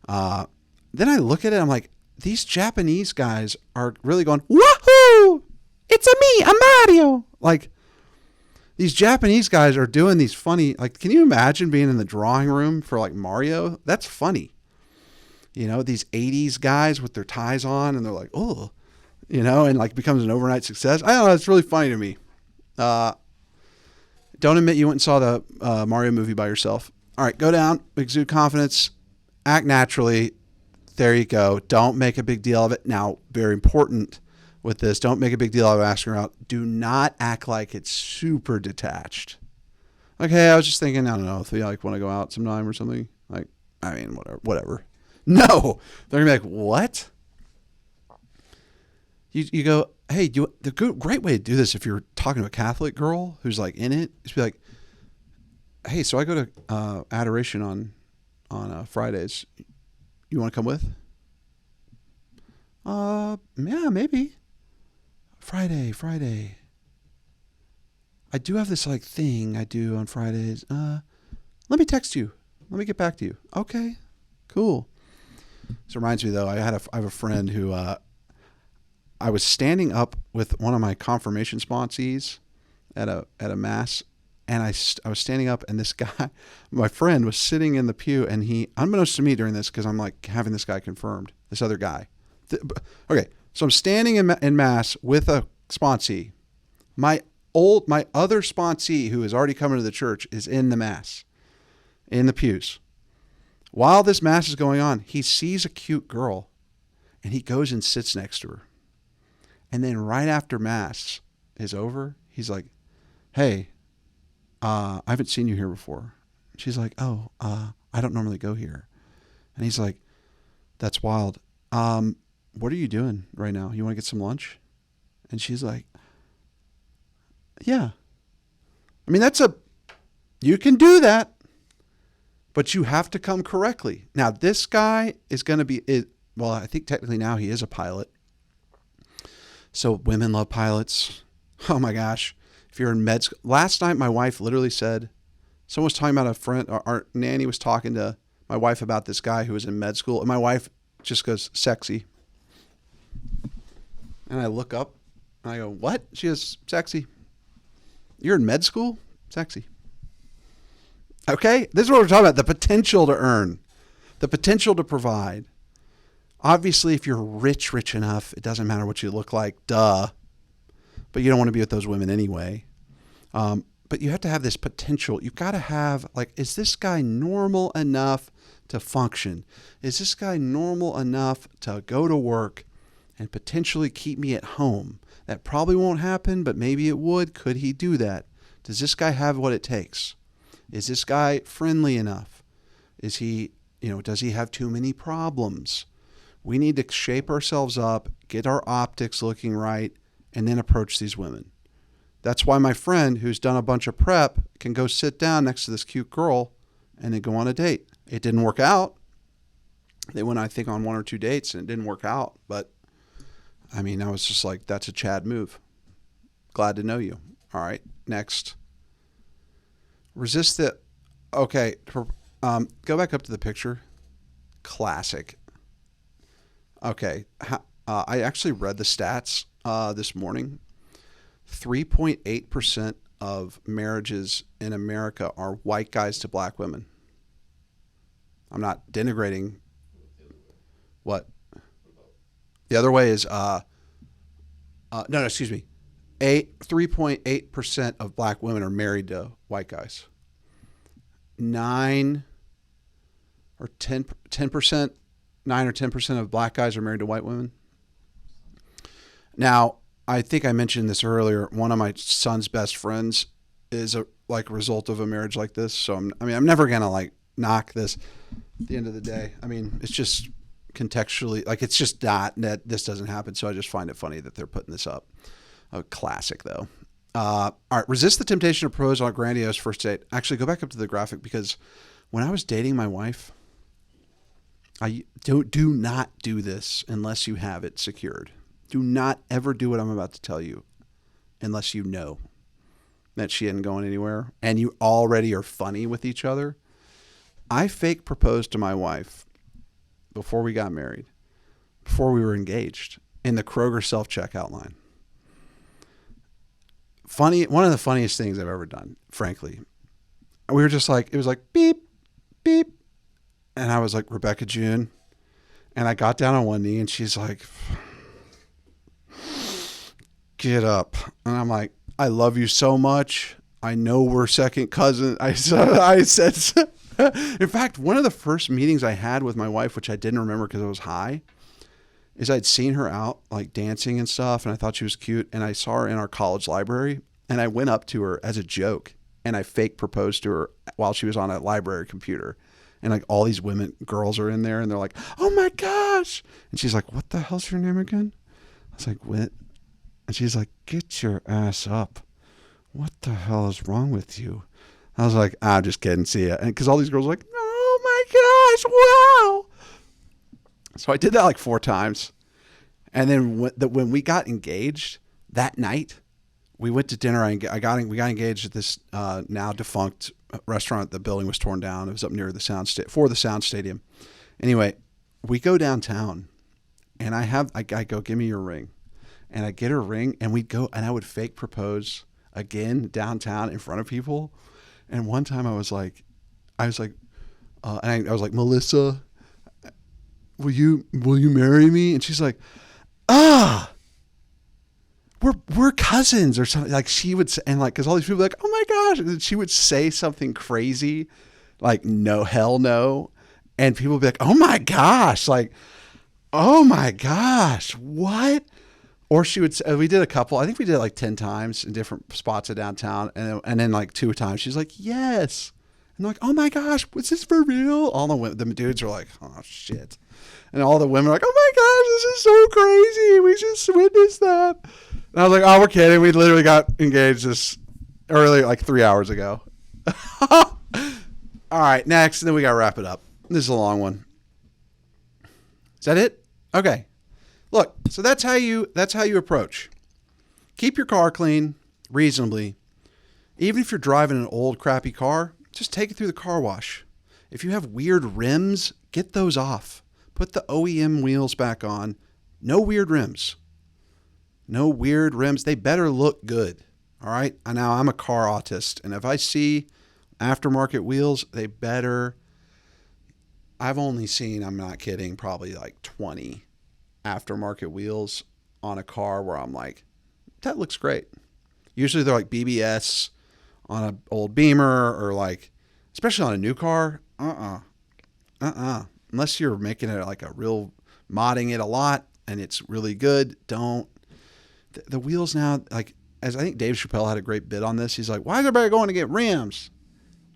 then I look at it, I'm like, these Japanese guys are really going, woohoo! It's a me, I'm Mario. Like, these Japanese guys are doing these funny, like, can you imagine being in the drawing room for like Mario? That's funny. You know, these 80s guys with their ties on and they're like, oh, you know, and like becomes an overnight success. I don't know. It's really funny to me. Don't admit you went and saw the Mario movie by yourself. All right, go down, exude confidence, act naturally. There you go. Don't make a big deal of it. Now, very important with this, don't make a big deal of asking her out. Do not act like it's super detached. Okay, I was just thinking, I don't know, if you like want to go out sometime or something. Like, I mean, whatever. No, they're gonna be like, what? You go, hey, great way to do this if you're talking to a Catholic girl who's like in it, is be like, hey, so I go to adoration on Fridays. You want to come with? Yeah, maybe. Friday. I do have this like thing I do on Fridays. Let me text you. Let me get back to you. Okay, cool. This reminds me though, I have a friend who I was standing up with one of my confirmation sponsees at a mass, and I was standing up, and this guy, my friend, was sitting in the pew, and he, unbeknownst to me during this, because I'm like having this guy confirmed, this other guy. Okay, so I'm standing in mass with a sponsee. My other sponsee, who is already coming to the church, is in the mass, in the pews. While this mass is going on, he sees a cute girl, and he goes and sits next to her. And then right after mass is over, he's like, hey, I haven't seen you here before. She's like, oh, I don't normally go here. And he's like, that's wild. What are you doing right now? You want to get some lunch? And she's like, yeah. I mean, you can do that, but you have to come correctly. Now, this guy is going to be, well, I think technically now he is a pilot. So women love pilots. Oh my gosh. If you're in med school. Last night, my wife literally said, someone was talking about a friend, or our nanny was talking to my wife about this guy who was in med school. And my wife just goes, sexy. And I look up and I go, what? She goes, sexy. You're in med school? Sexy. Okay. This is what we're talking about. The potential to earn, the potential to provide. Obviously, if you're rich enough, it doesn't matter what you look like, duh. But you don't want to be with those women anyway. But you have to have this potential. You've got to have, like, is this guy normal enough to function? Is this guy normal enough to go to work and potentially keep me at home? That probably won't happen, but maybe it would. Could he do that? Does this guy have what it takes? Is this guy friendly enough? Is he, does he have too many problems? We need to shape ourselves up, get our optics looking right, and then approach these women. That's why my friend, who's done a bunch of prep, can go sit down next to this cute girl and then go on a date. It didn't work out. They went, I think, on 1 or 2 dates, and it didn't work out. But, I mean, I was just like, that's a Chad move. Glad to know you. All right, next. Resist the... Okay, go back up to the picture. Classic. Okay. I actually read the stats this morning. 3.8% of marriages in America are white guys to black women. I'm not denigrating what. The other way is, excuse me. 3.8% of black women are married to white guys. 9 or 10%, 9 or 10% of black guys are married to white women. Now, I think I mentioned this earlier. One of my son's best friends is a result of a marriage like this. So I'm never gonna like knock this. At the end of the day, I mean, it's just contextually, like, it's just not that this doesn't happen. So I just find it funny that they're putting this up. A classic though. All right, resist the temptation to propose on a grandiose first date. Actually, go back up to the graphic, because when I was dating my wife, I do not do this unless you have it secured. Do not ever do what I'm about to tell you unless you know that she isn't going anywhere and you already are funny with each other. I fake proposed to my wife before we got married, before we were engaged, in the Kroger self-checkout line. Funny, one of the funniest things I've ever done, frankly. We were just like, it was like beep, beep. And I was like, Rebecca June. And I got down on one knee and she's like, get up. And I'm like, I love you so much. I know we're second cousins. I said, in fact, one of the first meetings I had with my wife, which I didn't remember because I was high, is I'd seen her out like dancing and stuff, and I thought she was cute, and I saw her in our college library, and I went up to her as a joke, and I fake proposed to her while she was on a library computer, and like all these girls are in there, and they're like, oh my gosh, and she's like, what the hell's your name again? I was like, what? And she's like, get your ass up. What the hell is wrong with you? I was like, I'm just kidding, see ya. And because all these girls were like, oh my gosh, wow. So I did that like 4 times. And then when we got engaged that night, we went to dinner. We got engaged at this now defunct restaurant. The building was torn down. It was up near the sound stadium. Anyway, we go downtown, and I go, give me your ring. And I get her ring, and we'd go, and I would fake propose again downtown in front of people. And one time I was like, Melissa, will you marry me? And she's like, we're cousins or something. Like she would say, and like, cause all these people were like, oh my gosh. And then she would say something crazy, like, no, hell no. And people would be like, oh my gosh. Like, oh my gosh, what? Or she would say, we did a couple, I think we did it like 10 times in different spots of downtown. And then like 2 times, she's like, yes. And they're like, oh my gosh, was this for real? All the dudes are like, oh shit. And all the women are like, oh my gosh, this is so crazy. We just witnessed that. And I was like, oh, we're kidding. We literally got engaged this earlier, like 3 hours ago. All right, next. And then we got to wrap it up. This is a long one. Is that it? Okay. Look, so that's how you approach. Keep your car clean reasonably. Even if you're driving an old crappy car, just take it through the car wash. If you have weird rims, get those off. Put the OEM wheels back on. No weird rims. No weird rims. They better look good. All right? Now, I'm a car autist, and if I see aftermarket wheels, they better... I've only seen, I'm not kidding, probably like 20 aftermarket wheels on a car where I'm like, that looks great. Usually they're like BBS on an old Beamer, or like, especially on a new car. Unless you're making it like a real, modding it a lot and it's really good, don't. The wheels now, like, as I think Dave Chappelle had a great bit on this. He's like, why is everybody going to get rims?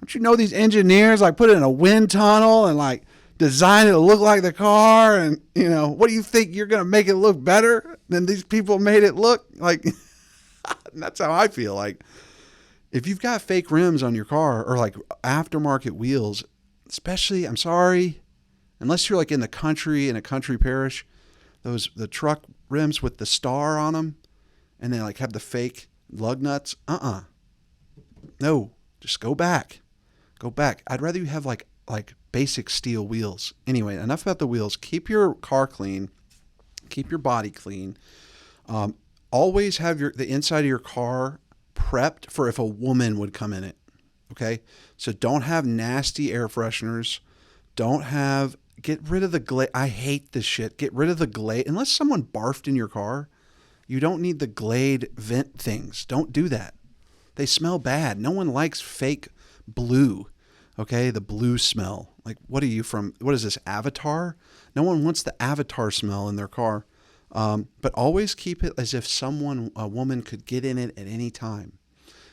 Don't you know these engineers like put it in a wind tunnel and like design it to look like the car? And, you know, what do you think, you're going to make it look better than these people made it look? Like, that's how I feel. Like, if you've got fake rims on your car or like aftermarket wheels, especially, I'm sorry, unless you're like in the country, in a country parish, the truck rims with the star on them and they like have the fake lug nuts. No, just go back. Go back. I'd rather you have like basic steel wheels. Anyway, enough about the wheels. Keep your car clean. Keep your body clean. Always have the inside of your car prepped for if a woman would come in it. Okay? So don't have nasty air fresheners. Get rid of the Glade. I hate this shit. Get rid of the Glade. Unless someone barfed in your car, you don't need the Glade vent things. Don't do that. They smell bad. No one likes fake blue. Okay? The blue smell. Like, what is this, Avatar? No one wants the Avatar smell in their car. But always keep it as if a woman could get in it at any time.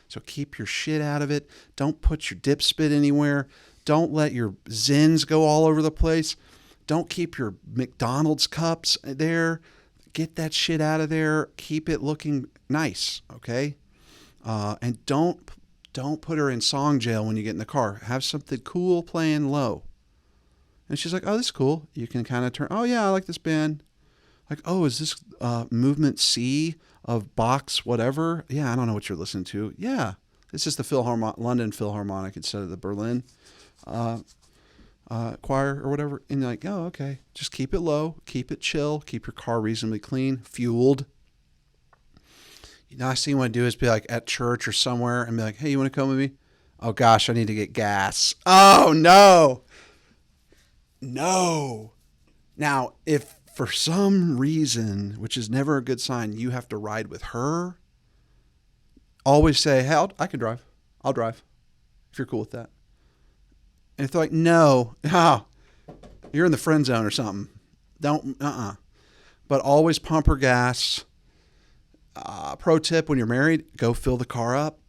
So keep your shit out of it. Don't put your dip spit anywhere. Don't let your Zins go all over the place. Don't keep your McDonald's cups there. Get that shit out of there. Keep it looking nice, okay? And don't put her in song jail when you get in the car. Have something cool playing low. And she's like, oh, this is cool. You can kind of turn, oh, yeah, I like this band. Like, oh, is this movement C of box whatever? Yeah, I don't know what you're listening to. Yeah, this is the London Philharmonic instead of the Berlin choir or whatever. And you're like, oh, okay. Just keep it low. Keep it chill. Keep your car reasonably clean, fueled. The last thing you want to do is be like at church or somewhere and be like, hey, you want to come with me? Oh, gosh, I need to get gas. Oh, no. No. Now, if for some reason, which is never a good sign, you have to ride with her, always say, hey, I can drive. I'll drive if you're cool with that. And if they're like, no, you're in the friend zone or something. Don't, But always pump her gas. Pro tip, when you're married, go fill the car up.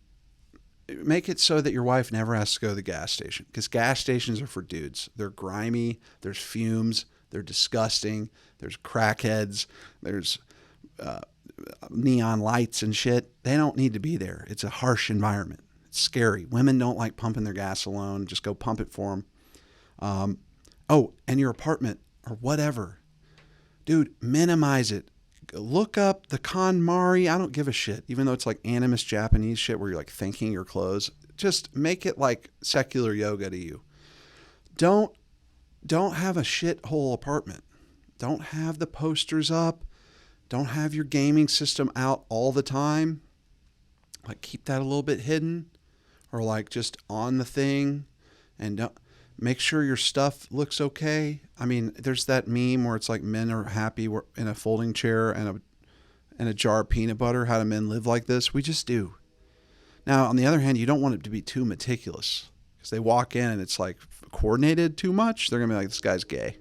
Make it so that your wife never has to go to the gas station, because gas stations are for dudes. They're grimy. There's fumes. They're disgusting. There's crackheads. There's neon lights and shit. They don't need to be there. It's a harsh environment. It's scary. Women don't like pumping their gas alone. Just go pump it for them. And your apartment or whatever. Dude, minimize it. Look up the KonMari. I don't give a shit. Even though it's like animist Japanese shit where you're like thanking your clothes. Just make it like secular yoga to you. Don't have a shithole apartment. Don't have the posters up. Don't have your gaming system out all the time. Like, keep that a little bit hidden, or like just on the thing, and make sure your stuff looks okay. I mean, there's that meme where it's like men are happy in a folding chair and a jar of peanut butter. How do men live like this? We just do. Now, on the other hand, you don't want it to be too meticulous, because they walk in and it's like coordinated too much. They're going to be like, this guy's gay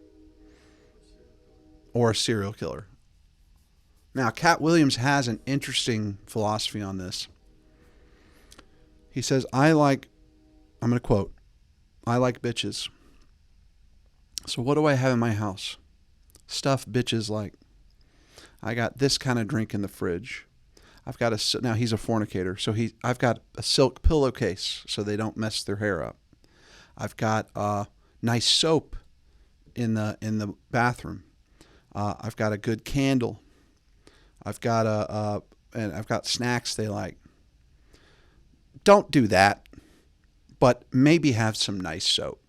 or a serial killer. Now, Cat Williams has an interesting philosophy on this. He says, I'm going to quote, I like bitches. So what do I have in my house? Stuff bitches like. I got this kind of drink in the fridge. Now he's a fornicator, so I've got a silk pillowcase so they don't mess their hair up. I've got nice soap in the bathroom. I've got a good candle. I've got and I've got snacks they like. Don't do that, but maybe have some nice soap.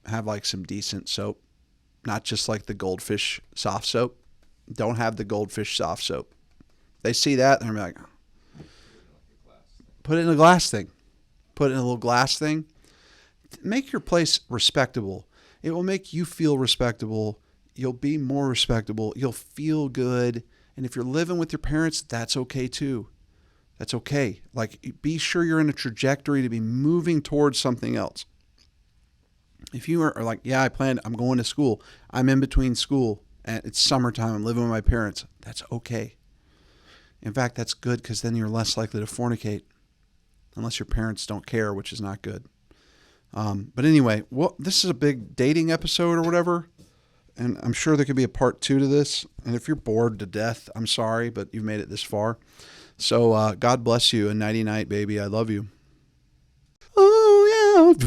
Have like some decent soap, not just like the Goldfish soft soap. Don't have the Goldfish soft soap. They see that and they're like, put it in a glass thing. Put it in a little glass thing. Make your place respectable. It will make you feel respectable. You'll be more respectable. You'll feel good. And if you're living with your parents, that's okay too. That's okay. Like, be sure you're in a trajectory to be moving towards something else. If you are like, yeah, I'm going to school. I'm in between school and it's summertime. I'm living with my parents. That's okay. In fact, that's good, because then you're less likely to fornicate, unless your parents don't care, which is not good. But anyway, this is a big dating episode or whatever. And I'm sure there could be a part 2 to this. And if you're bored to death, I'm sorry, but you've made it this far. So God bless you, and nighty night, baby. I love you. Oh, yeah.